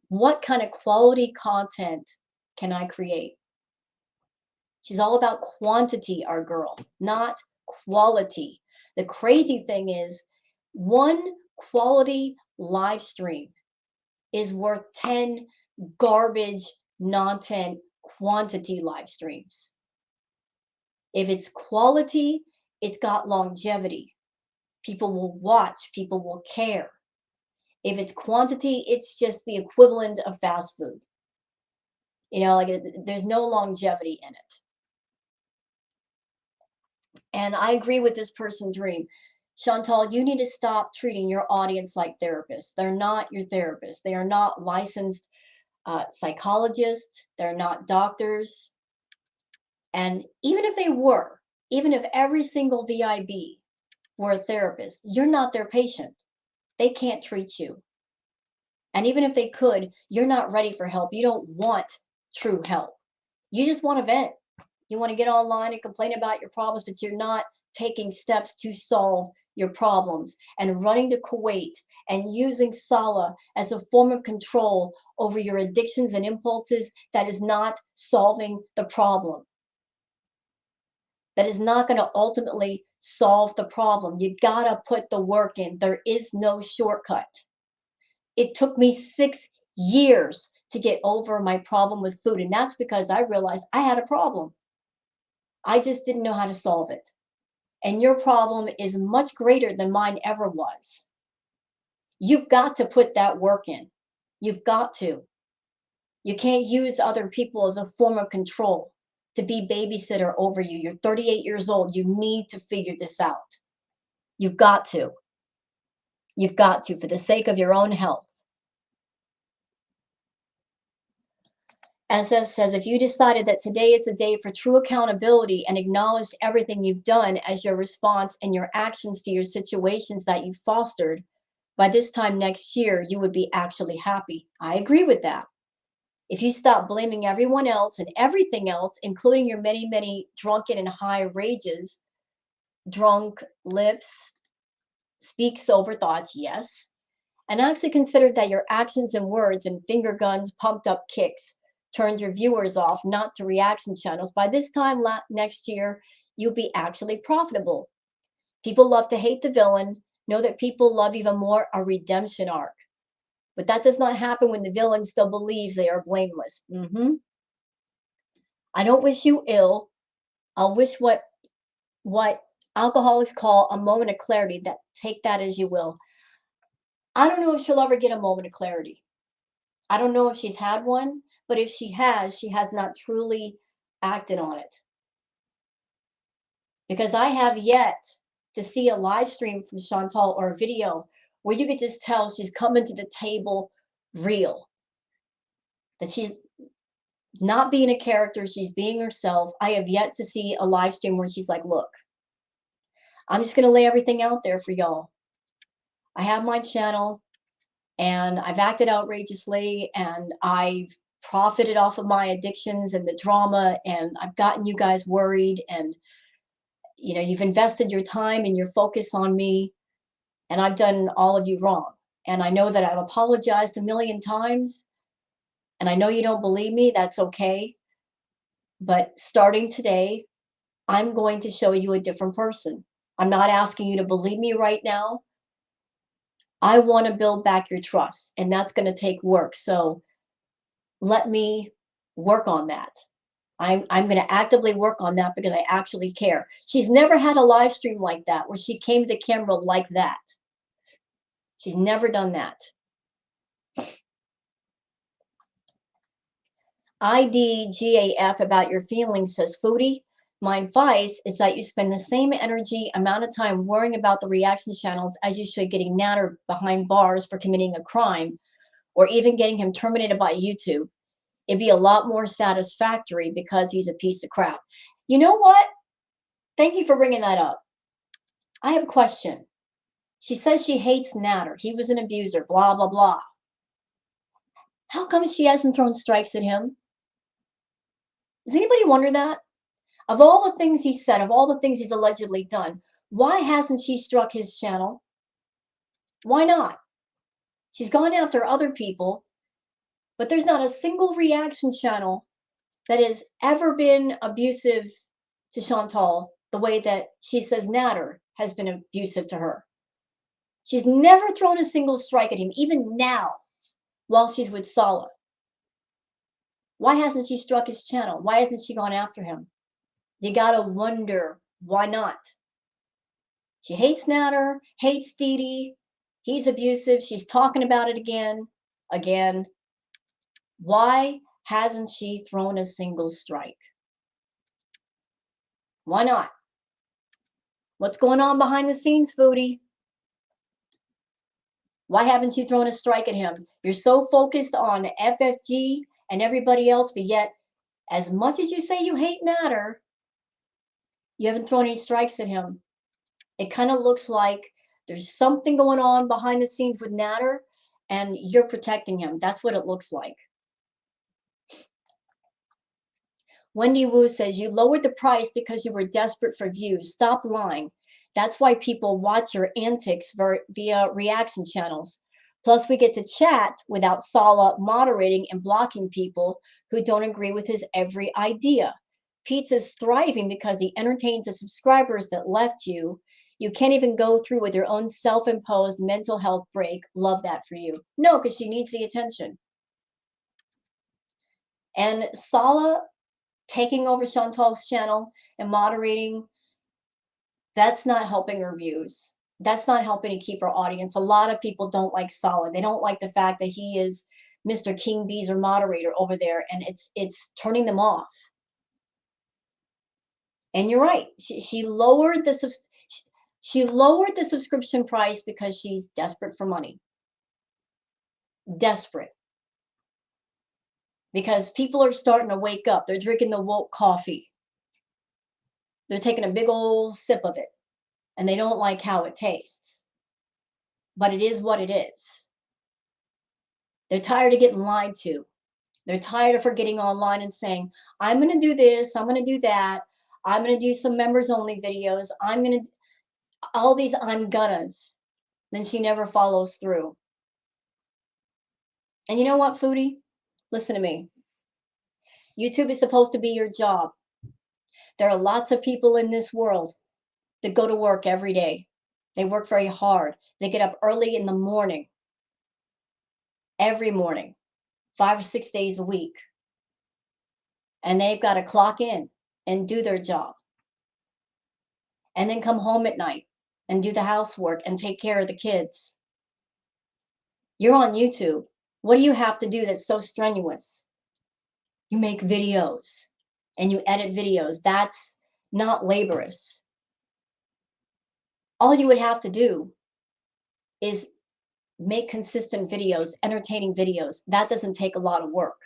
What kind of quality content can I create? She's all about quantity, our girl, not quality. The crazy thing is, one quality live stream is worth 10 garbage, non-tent quantity live streams. If it's quality, it's got longevity. People will watch, people will care. If it's quantity, it's just the equivalent of fast food. There's no longevity in it. And I agree with this person's dream. Chantal, you need to stop treating your audience like therapists. They're not your therapists. They are not licensed psychologists. They're not doctors. And even if they were, even if every single VIB were a therapist, you're not their patient. They can't treat you. And even if they could, you're not ready for help. You don't want true help. You just want to vent. You want to get online and complain about your problems, but you're not taking steps to solve your problems and running to Kuwait and using Salah as a form of control over your addictions and impulses. That is not solving the problem. That is not going to ultimately solve the problem. You got to put the work in. There is no shortcut. It took me 6 years to get over my problem with food. And that's because I realized I had a problem. I just didn't know how to solve it. And your problem is much greater than mine ever was. You've got to put that work in. You've got to. You can't use other people as a form of control to be babysitter over you. You're 38 years old. You need to figure this out. You've got to. You've got to, for the sake of your own health. And says, if you decided that today is the day for true accountability and acknowledged everything you've done as your response and your actions to your situations that you fostered, by this time next year, you would be actually happy. I agree with that. If you stop blaming everyone else and everything else, including your many, many drunken and high rages, drunk lips, speak sober thoughts, yes, and actually consider that your actions and words and finger guns, pumped up kicks, turns your viewers off, not to reaction channels. By this time next year, you'll be actually profitable. People love to hate the villain. Know that people love even more a redemption arc. But that does not happen when the villain still believes they are blameless. I don't wish you ill. I'll wish what alcoholics call a moment of clarity. That take that as you will. I don't know if she'll ever get a moment of clarity. I don't know if she's had one. But if she has not truly acted on it. Because I have yet to see a live stream from Chantal or a video where you could just tell she's coming to the table real. That she's not being a character, she's being herself. I have yet to see a live stream where she's like, look, I'm just going to lay everything out there for y'all. I have my channel and I've acted outrageously and I've profited off of my addictions and the drama, and I've gotten you guys worried, and you've invested your time and your focus on me, and I've done all of you wrong. And I know that I've apologized a million times, And I know you don't believe me, that's okay. But starting today, I'm going to show you a different person. I'm not asking you to believe me right now. I want to build back your trust, and that's going to take work. So let me work on that. I'm going to actively work on that because I actually care. She's never had a live stream like that where she came to the camera like that. She's never done that. IDGAF about your feelings says, Foodie, my advice is that you spend the same energy amount of time worrying about the reaction channels as you should getting Natter behind bars for committing a crime or even getting him terminated by YouTube. It'd be a lot more satisfactory because he's a piece of crap. You know what? Thank you for bringing that up. I have a question. She says she hates Natter. He was an abuser, blah, blah, blah. How come she hasn't thrown strikes at him? Does anybody wonder that? Of all the things he said, of all the things he's allegedly done, why hasn't she struck his channel? Why not? She's gone after other people, but there's not a single reaction channel that has ever been abusive to Chantal the way that she says Natter has been abusive to her. She's never thrown a single strike at him, even now, while she's with Sala. Why hasn't she struck his channel? Why hasn't she gone after him? You gotta wonder, why not? She hates Natter, hates Dee. He's abusive. She's talking about it again. Why hasn't she thrown a single strike? Why not? What's going on behind the scenes, Foodie? Why haven't you thrown a strike at him? You're so focused on FFG and everybody else, but yet, as much as you say you hate Natter, you haven't thrown any strikes at him. It kind of looks like there's something going on behind the scenes with Natter, and you're protecting him. That's what it looks like. Wendy Wu says, you lowered the price because you were desperate for views. Stop lying. That's why people watch your antics via reaction channels. Plus, we get to chat without Sala moderating and blocking people who don't agree with his every idea. Pizza's thriving because he entertains the subscribers that left you. You can't even go through with your own self-imposed mental health break. Love that for you. No, because she needs the attention. And Sala taking over Chantal's channel and moderating, that's not helping her views. That's not helping to keep her audience. A lot of people don't like Sala. They don't like the fact that he is Mr. King Bees or moderator over there, and it's turning them off. And you're right. She lowered the subscription price because she's desperate for money. Desperate. Because people are starting to wake up. They're drinking the woke coffee. They're taking a big old sip of it, and they don't like how it tastes. But it is what it is. They're tired of getting lied to. They're tired of her getting online and saying, I'm going to do this, I'm going to do that, I'm going to do some members only videos, I'm going to, all these I'm gonnas. Then she never follows through. And you know what, Foodie? Listen to me. YouTube is supposed to be your job. There are lots of people in this world that go to work every day. They work very hard. They get up early in the morning, every morning, 5 or 6 days a week. And they've got to clock in and do their job. And then come home at night and do the housework and take care of the kids. You're on YouTube. What do you have to do that's so strenuous? You make videos and you edit videos. That's not laborious. All you would have to do is make consistent videos, entertaining videos. That doesn't take a lot of work.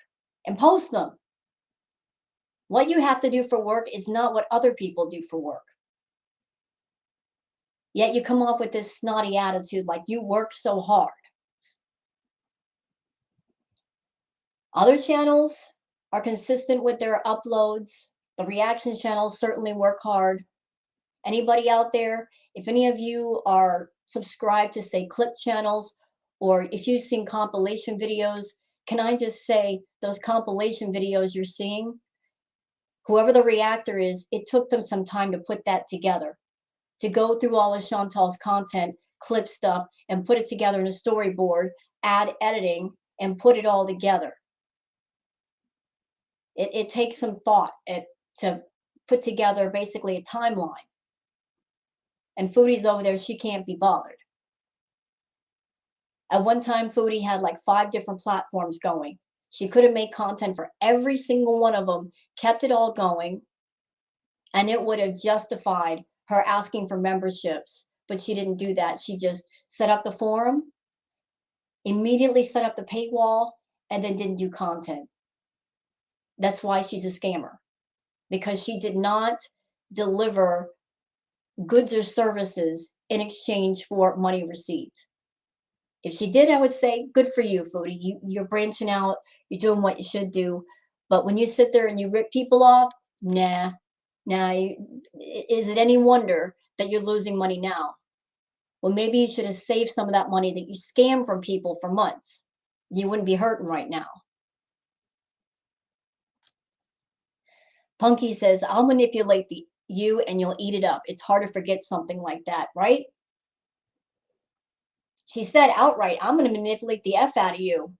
And post them. What you have to do for work is not what other people do for work. Yet you come up with this snotty attitude like you work so hard. Other channels are consistent with their uploads. The reaction channels certainly work hard. Anybody out there, if any of you are subscribed to, say, clip channels, or if you've seen compilation videos, Can I just say, those compilation videos you're seeing, whoever the reactor is, it took them some time to put that together, to go through all of Chantal's content, clip stuff, and put it together in a storyboard, add editing, and put it all together. It takes some thought to put together basically a timeline. And Foodie's over there, she can't be bothered. At one time, Foodie had like 5 different platforms going. She could have made content for every single one of them, kept it all going, and it would have justified her asking for memberships. But she didn't do that. She just set up the forum, immediately set up the paywall, and then didn't do content. That's why she's a scammer, because she did not deliver goods or services in exchange for money received. If she did, I would say, good for you, Foodie. You're branching out, you're doing what you should do. But when you sit there and you rip people off, nah. Now, is it any wonder that you're losing money now? Well, maybe you should have saved some of that money that you scammed from people for months. You wouldn't be hurting right now. Punky says, I'll manipulate you and you'll eat it up. It's hard to forget something like that, right? She said outright, I'm going to manipulate the F out of you.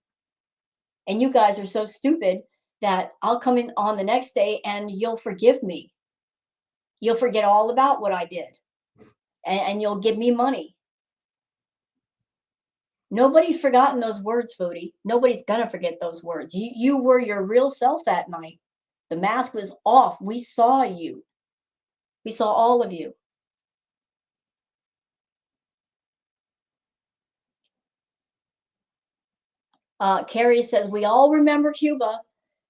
And you guys are so stupid that I'll come in on the next day and you'll forgive me. You'll forget all about what I did. And you'll give me money. Nobody's forgotten those words, Foodie. Nobody's going to forget those words. You were your real self that night. The mask was off. We saw you. We saw all of you. Carrie says, we all remember Cuba.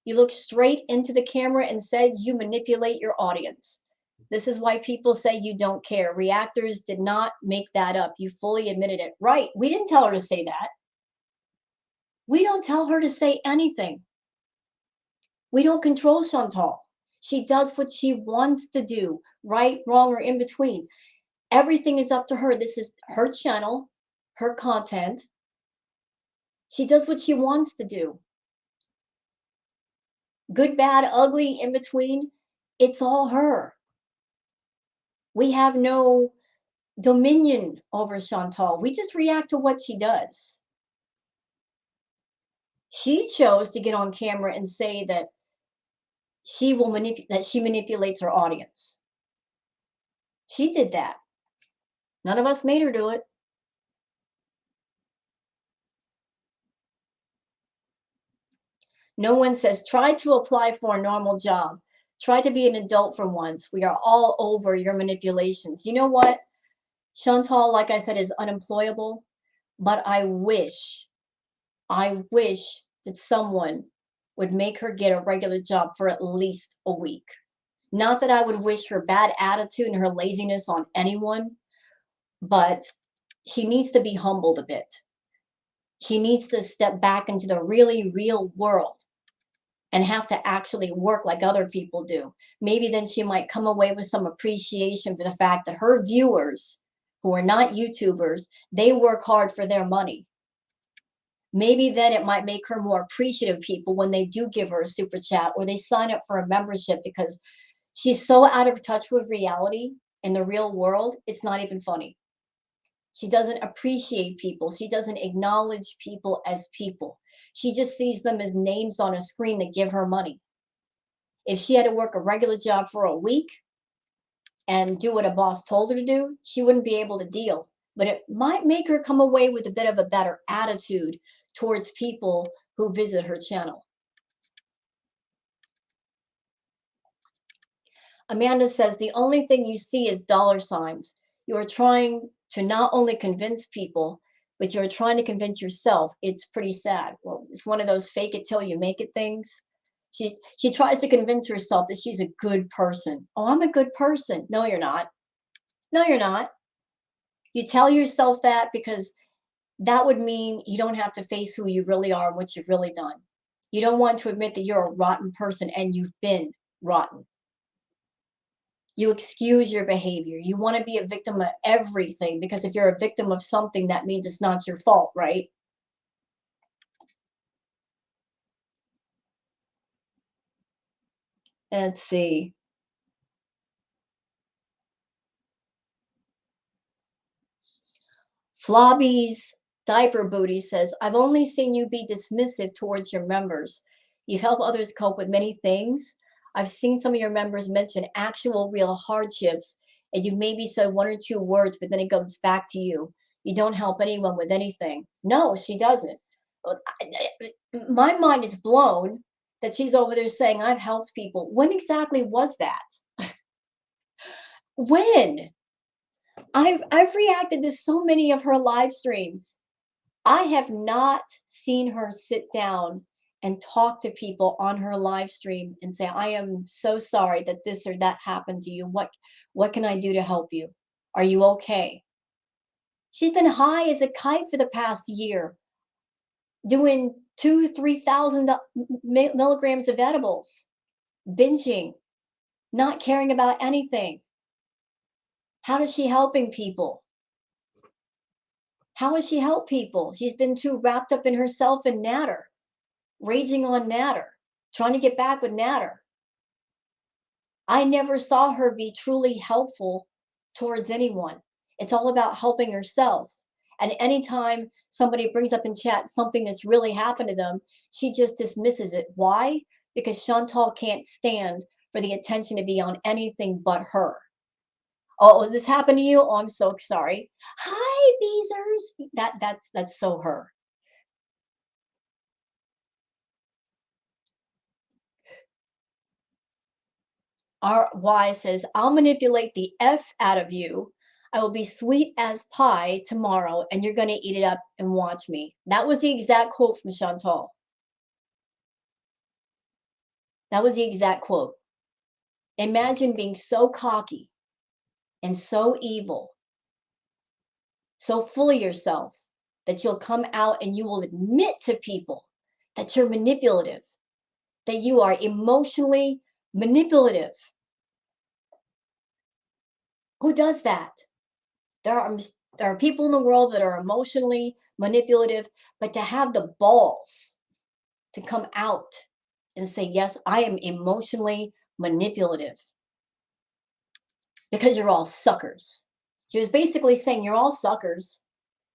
You looked straight into the camera and said you manipulate your audience. This is why people say you don't care. Reactors did not make that up. You fully admitted it. Right. We didn't tell her to say that. We don't tell her to say anything. We don't control Chantal. She does what she wants to do, right, wrong, or in between. Everything is up to her. This is her channel, her content. She does what she wants to do. Good, bad, ugly, in between, it's all her. We have no dominion over Chantal. We just react to what she does. She chose to get on camera and say that she manipulates her audience. She did that. None of us made her do it. No one says, try to apply for a normal job. Try to be an adult for once. We are all over your manipulations. You know what? Chantal, like I said, is unemployable, but I wish that someone would make her get a regular job for at least a week. Not that I would wish her bad attitude and her laziness on anyone, but she needs to be humbled a bit. She needs to step back into the really real world and have to actually work like other people do. Maybe then she might come away with some appreciation for the fact that her viewers, who are not YouTubers, they work hard for their money. Maybe then it might make her more appreciative of people when they do give her a super chat or they sign up for a membership, because she's so out of touch with reality in the real world, it's not even funny. She doesn't appreciate people. She doesn't acknowledge people as people. She just sees them as names on a screen that give her money. If she had to work a regular job for a week and do what a boss told her to do, she wouldn't be able to deal. But it might make her come away with a bit of a better attitude towards people who visit her channel. Amanda says, the only thing you see is dollar signs. You are trying to not only convince people, but you're trying to convince yourself. It's pretty sad. Well, it's one of those fake it till you make it things. She tries to convince herself that she's a good person. Oh, I'm a good person. No, you're not. No, you're not. You tell yourself that because that would mean you don't have to face who you really are and what you've really done. You don't want to admit that you're a rotten person and you've been rotten. You excuse your behavior. You want to be a victim of everything, because if you're a victim of something, that means it's not your fault, right? Let's see. Flobby's Diaper Booty says, I've only seen you be dismissive towards your members. You help others cope with many things. I've seen some of your members mention actual real hardships, and you maybe said one or two words, but then it comes back to you. You don't help anyone with anything. No, she doesn't. My mind is blown that she's over there saying, I've helped people. When exactly was that? When? I've reacted to so many of her live streams. I have not seen her sit down and talk to people on her live stream and say, I am so sorry that this or that happened to you. What can I do to help you? Are you okay? She's been high as a kite for the past year, doing 3,000 milligrams of edibles, binging, not caring about anything. How is she helping people? How has she helped people? She's been too wrapped up in herself and Natter, raging on Natter, trying to get back with Natter. I never saw her be truly helpful towards anyone. It's all about helping herself. And anytime somebody brings up in chat something that's really happened to them, she just dismisses it. Why? Because Chantal can't stand for the attention to be on anything but her. Oh, this happened to you? Oh, I'm so sorry. Hi, Beezers. That's so her. RY says, I'll manipulate the F out of you. I will be sweet as pie tomorrow, and you're going to eat it up and watch me. That was the exact quote from Chantal. That was the exact quote. Imagine being so cocky and so evil, so full of yourself that you'll come out and you will admit to people that you're manipulative, that you are emotionally manipulative. Who does that? There are people in the world that are emotionally manipulative, but to have the balls to come out and say, yes, I am emotionally manipulative because you're all suckers. She was basically saying, you're all suckers.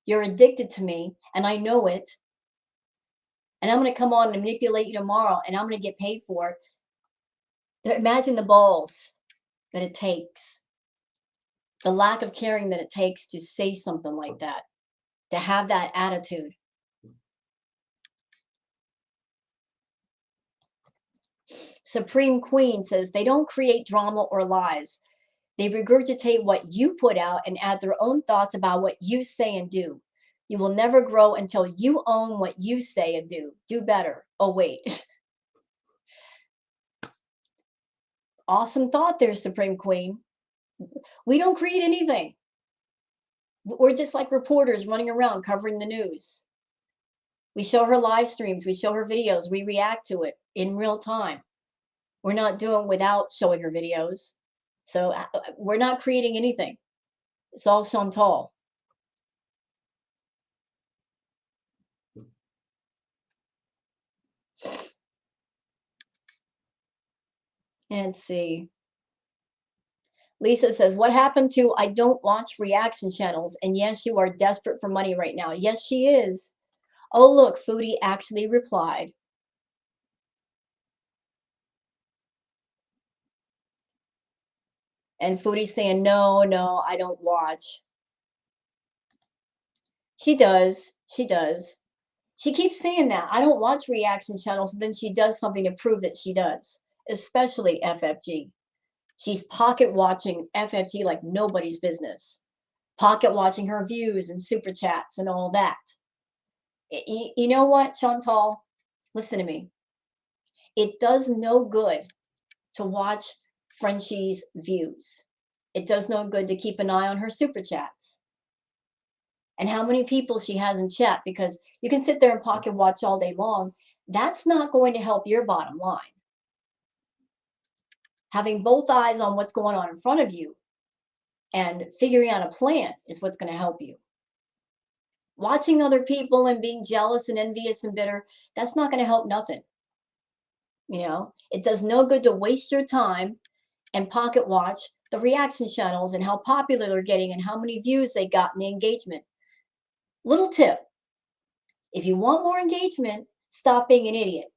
You're addicted to me, and I know it. And I'm going to come on and manipulate you tomorrow, and I'm going to get paid for it. Imagine the balls that it takes, the lack of caring that it takes to say something like that, to have that attitude. Supreme Queen says they don't create drama or lies. They regurgitate what you put out and add their own thoughts about what you say and do. You will never grow until you own what you say and do. Do better. Oh, wait. Awesome thought there, Supreme Queen. We don't create anything. We're just like reporters running around covering the news. We show her live streams, we show her videos, we react to it in real time. We're not doing without showing her videos. So we're not creating anything. It's all Chantal. Let's see. Lisa says, what happened to I don't watch reaction channels? And yes, you are desperate for money right now. Yes, she is. Oh, look, Foodie actually replied. And Foodie's saying, no, no, I don't watch. She does. She does. She keeps saying that. I don't watch reaction channels. And then she does something to prove that she does, especially FFG. She's pocket watching FFG like nobody's business. Pocket watching her views and super chats and all that. You know what, Chantal? Listen to me. It does no good to watch Frenchie's views. It does no good to keep an eye on her super chats and how many people she has in chat, because you can sit there and pocket watch all day long. That's not going to help your bottom line. Having both eyes on what's going on in front of you and figuring out a plan is what's going to help you. Watching other people and being jealous and envious and bitter, that's not going to help nothing. You know, it does no good to waste your time and pocket watch the reaction channels and how popular they're getting and how many views they got and the engagement. Little tip, if you want more engagement, stop being an idiot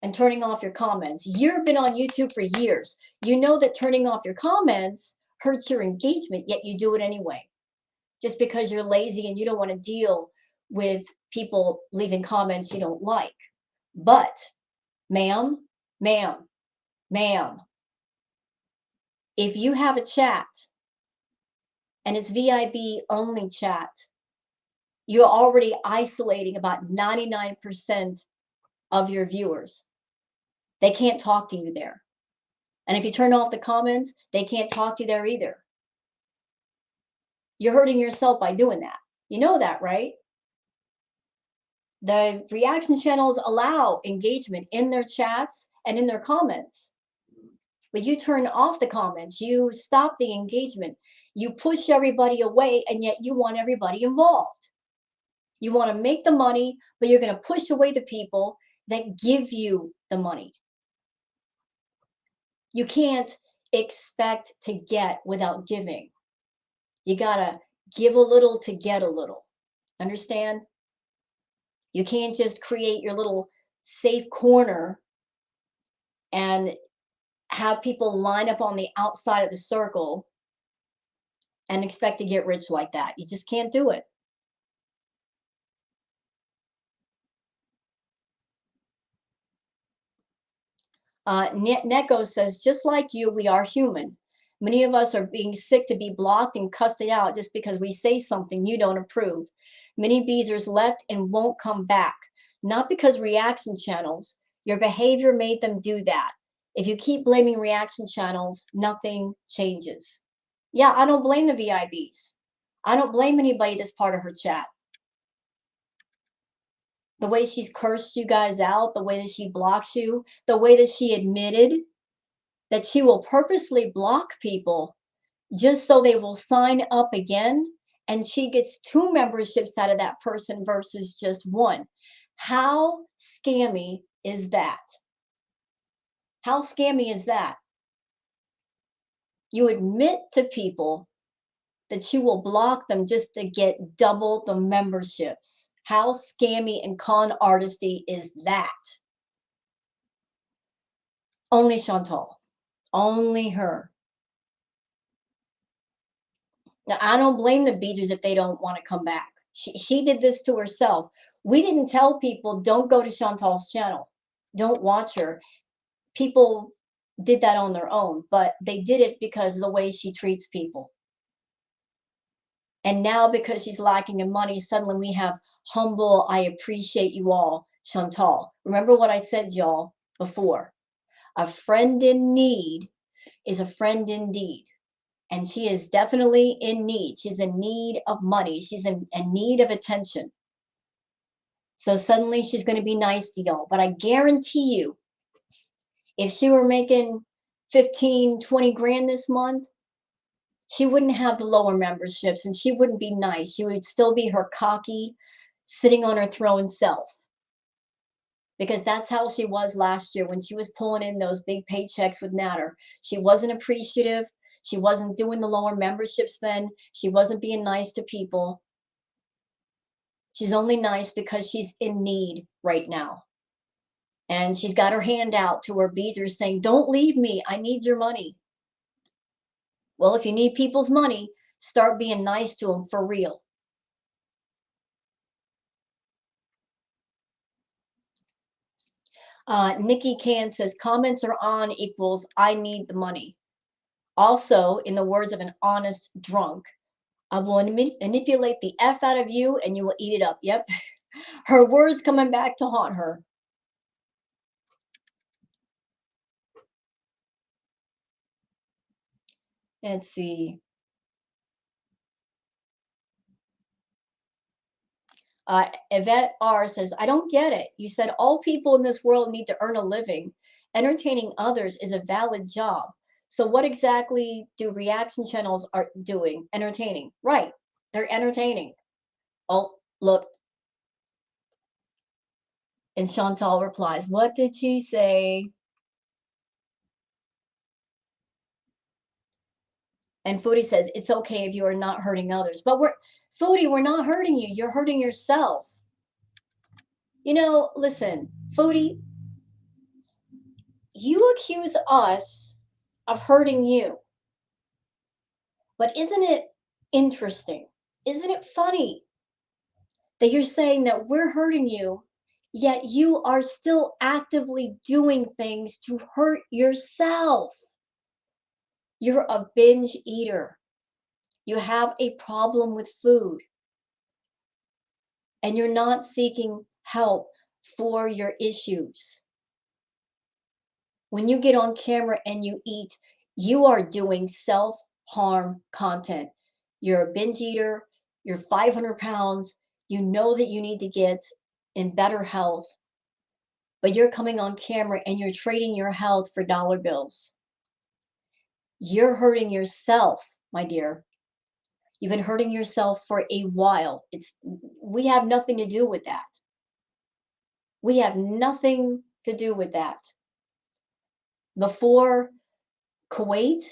and turning off your comments. You've been on YouTube for years. You know that turning off your comments hurts your engagement, yet you do it anyway. Just because you're lazy and you don't want to deal with people leaving comments you don't like. But, ma'am, ma'am, ma'am, if you have a chat and it's VIB only chat, you're already isolating about 99% of your viewers. They can't talk to you there. And if you turn off the comments, they can't talk to you there either. You're hurting yourself by doing that. You know that, right? The reaction channels allow engagement in their chats and in their comments. But you turn off the comments, you stop the engagement, you push everybody away, and yet you want everybody involved. You want to make the money, but you're going to push away the people that give you the money. You can't expect to get without giving. You got to give a little to get a little. Understand? You can't just create your little safe corner and have people line up on the outside of the circle and expect to get rich like that. You just can't do it. Neko says, just like you, we are human. Many of us are being sick to be blocked and cussed out just because we say something you don't approve. Many beezers left and won't come back, not because reaction channels. Your behavior made them do that. If you keep blaming reaction channels, nothing changes. Yeah, I don't blame the VIBs. I don't blame anybody that's part of her chat. The way she's cursed you guys out, the way that she blocks you, the way that she admitted that she will purposely block people just so they will sign up again, and she gets 2 memberships out of that person versus just 1. How scammy is that? How scammy is that? You admit to people that you will block them just to get double the memberships. How scammy and con artisty is that? Only Chantal. Only her. Now, I don't blame the Beaters if they don't want to come back. She did this to herself. We didn't tell people, don't go to Chantal's channel. Don't watch her. People did that on their own, but they did it because of the way she treats people. And now because she's lacking in money, suddenly we have humble, I appreciate you all, Chantal. Remember what I said, y'all, before. A friend in need is a friend indeed. And she is definitely in need. She's in need of money. She's in need of attention. So suddenly she's going to be nice to y'all. But I guarantee you, if she were making 15, 20 grand this month, she wouldn't have the lower memberships and she wouldn't be nice. She would still be her cocky, sitting on her throne self. Because that's how she was last year when she was pulling in those big paychecks with Natter. She wasn't appreciative. She wasn't doing the lower memberships then. She wasn't being nice to people. She's only nice because she's in need right now. And she's got her hand out to her beezers saying, don't leave me. I need your money. Well, if you need people's money, start being nice to them for real. Nikki Can says, comments are on equals I need the money. Also, in the words of an honest drunk, I will manipulate the F out of you and you will eat it up. Yep. Her words coming back to haunt her. Let's see. Yvette R says, I don't get it. You said all people in this world need to earn a living. Entertaining others is a valid job. So what exactly do reaction channels are doing? Entertaining. Right. They're entertaining. Oh, look. And Chantal replies, what did she say? And Foodie says, it's okay if you are not hurting others. But Foodie, we're not hurting you. You're hurting yourself. Listen, Foodie, you accuse us of hurting you. But isn't it interesting? Isn't it funny that you're saying that we're hurting you, yet you are still actively doing things to hurt yourself? You're a binge eater. You have a problem with food, and you're not seeking help for your issues. When you get on camera and you eat, you are doing self-harm content. You're a binge eater, you're 500 pounds, you know that you need to get in better health, but you're coming on camera and you're trading your health for dollar bills. You're hurting yourself, my dear. You've been hurting yourself for a while. We have nothing to do with that. We have nothing to do with that. Before Kuwait,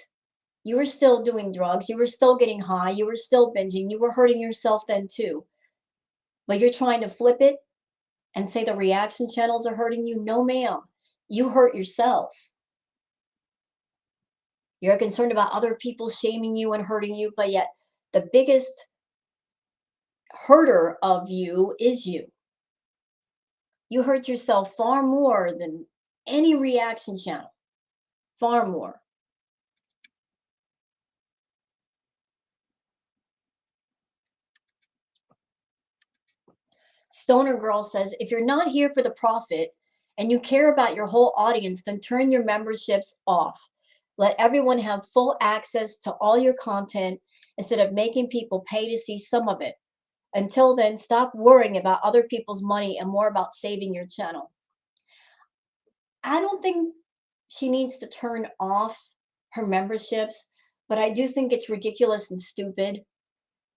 you were still doing drugs, you were still getting high, you were still binging, you were hurting yourself then too. But you're trying to flip it and say the reaction channels are hurting you? No, ma'am. You hurt yourself. You're concerned about other people shaming you and hurting you, but yet the biggest hurter of you is you. You hurt yourself far more than any reaction channel. Far more. Stoner Girl says, if you're not here for the profit and you care about your whole audience, then turn your memberships off. Let everyone have full access to all your content instead of making people pay to see some of it. Until then, stop worrying about other people's money and more about saving your channel. I don't think she needs to turn off her memberships, but I do think it's ridiculous and stupid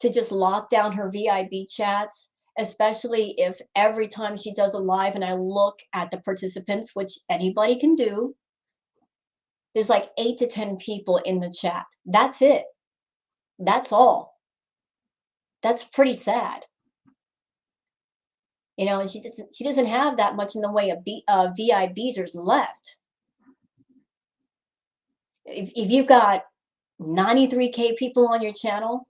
to just lock down her VIB chats, especially if every time she does a live and I look at the participants, which anybody can do, there's like 8 to 10 people in the chat. That's it. That's all. That's pretty sad. She doesn't have that much in the way of VIBers left. If you've got 93K people on your channel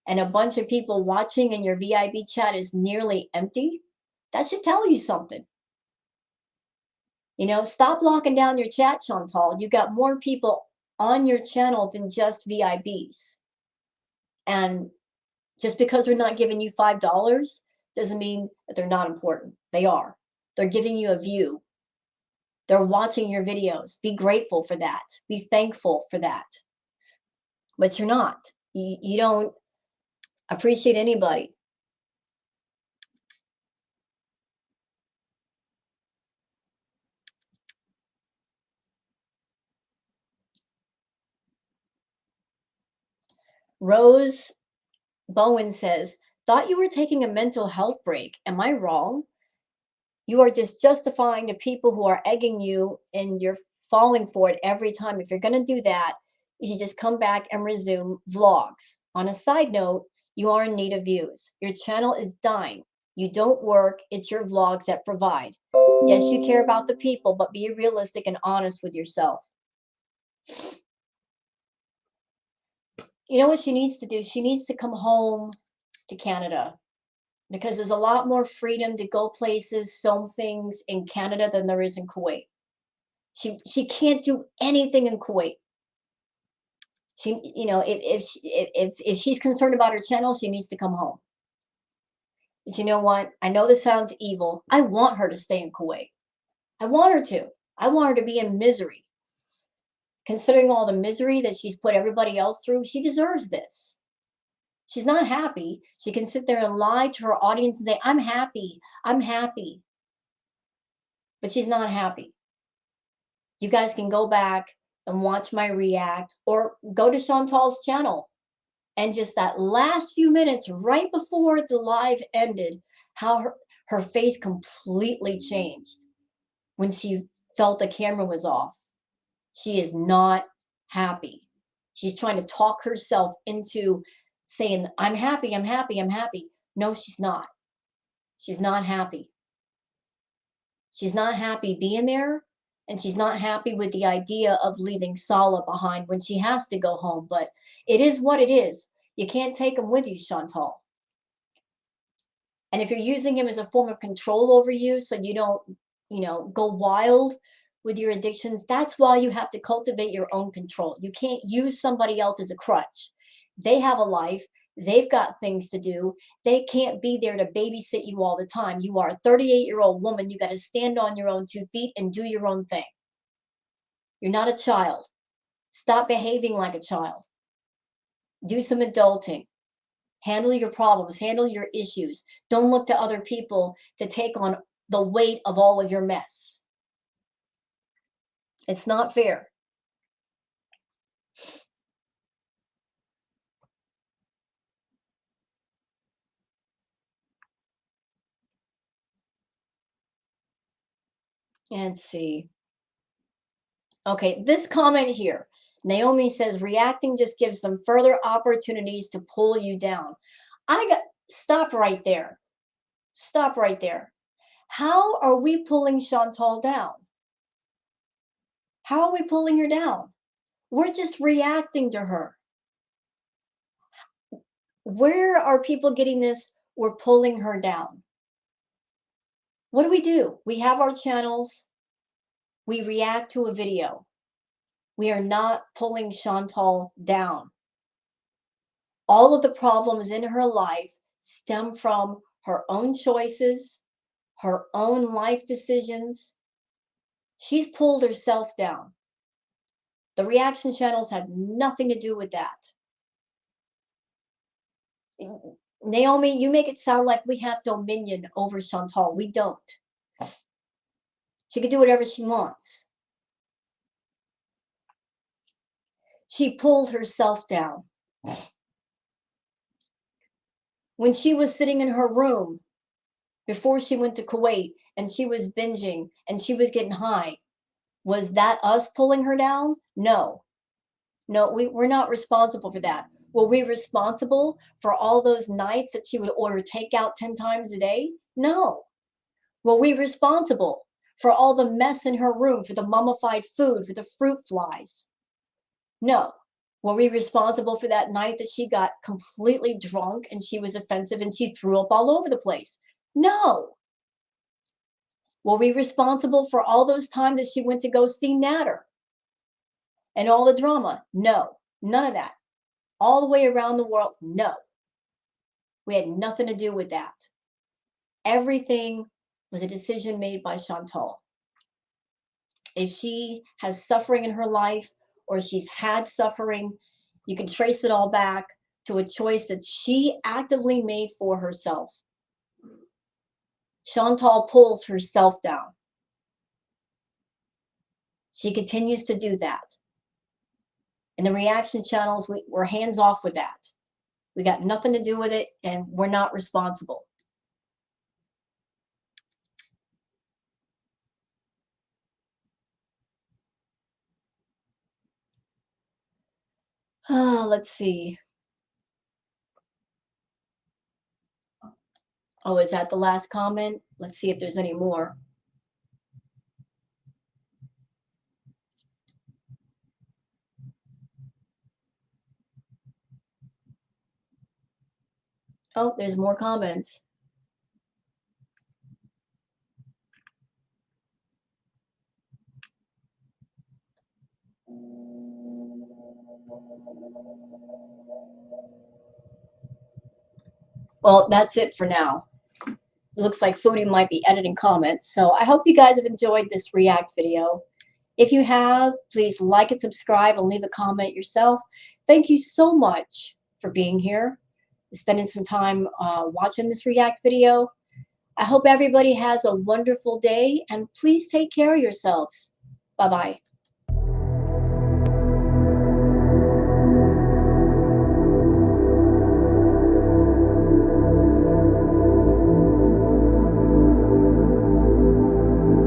and a bunch of people watching and your VIB chat is nearly empty, that should tell you something. Stop locking down your chat, Chantal. You got more people on your channel than just VIBs. And just because they're not giving you $5 doesn't mean that they're not important. They are. They're giving you a view. They're watching your videos. Be grateful for that. Be thankful for that. But you're not. You don't appreciate anybody. Rose Bowen says, thought you were taking a mental health break. Am I wrong? You are just justifying the people who are egging you and you're falling for it every time. If you're going to do that, you should just come back and resume vlogs. On a side note, you are in need of views. Your channel is dying. You don't work. It's your vlogs that provide. Yes, you care about the people, but be realistic and honest with yourself. You know what she needs to do? She needs to come home to Canada, because there's a lot more freedom to go places, film things in Canada than there is in Kuwait. She can't do anything in Kuwait. If she's concerned about her channel, she needs to come home. But you know what? I know this sounds evil. I want her to stay in Kuwait. I want her to. I want her to be in misery. Considering all the misery that she's put everybody else through, she deserves this. She's not happy. She can sit there and lie to her audience and say, I'm happy. I'm happy. But she's not happy. You guys can go back and watch my react, or go to Chantal's channel. And just that last few minutes right before the live ended, how her face completely changed when she felt the camera was off. She is not happy. She's trying to talk herself into saying, I'm happy, I'm happy, I'm happy. No, she's not. She's not happy. She's not happy being there, and she's not happy with the idea of leaving Sala behind when she has to go home. But it is what it is. You can't take him with you, Chantal. And if you're using him as a form of control over you so you don't, go wild with your addictions, that's why you have to cultivate your own control. You can't use somebody else as a crutch. They have a life. They've got things to do. They can't be there to babysit you all the time. You are a 38-year-old woman. You got to stand on your own 2 feet and do your own thing. You're not a child. Stop behaving like a child. Do some adulting. Handle your problems, handle your issues. Don't look to other people to take on the weight of all of your mess. It's not fair. Let's see. Okay, this comment here. Naomi says reacting just gives them further opportunities to pull you down. Stop right there. Stop right there. How are we pulling Chantal down? How are we pulling her down? We're just reacting to her. Where are people getting this? We're pulling her down. What do? We have our channels. We react to a video. We are not pulling Chantal down. All of the problems in her life stem from her own choices, her own life decisions. She's pulled herself down. The reaction channels have nothing to do with that. Naomi, you make it sound like we have dominion over Chantal. We don't. She can do whatever she wants. She pulled herself down. When she was sitting in her room before she went to Kuwait and she was binging and she was getting high, was that us pulling her down? No. No, we're not responsible for that. Were we responsible for all those nights that she would order takeout 10 times a day? No. Were we responsible for all the mess in her room, for the mummified food, for the fruit flies? No. Were we responsible for that night that she got completely drunk and she was offensive and she threw up all over the place? No. Were we responsible for all those times that she went to go see Natter and all the drama? No. None of that. All the way around the world? No. We had nothing to do with that. Everything was a decision made by Chantal. If she has suffering in her life or she's had suffering, you can trace it all back to a choice that she actively made for herself. Chantal pulls herself down. She continues to do that. In the reaction channels, we're hands off with that. We got nothing to do with it, and we're not responsible. Let's see. Oh, is that the last comment? Let's see if there's any more. Oh, there's more comments. Well, that's it for now. It looks like Foodie might be editing comments. So I hope you guys have enjoyed this React video. If you have, please like and subscribe and leave a comment yourself. Thank you so much for being here, spending some time watching this React video. I hope everybody has a wonderful day, and please take care of yourselves. Bye-bye.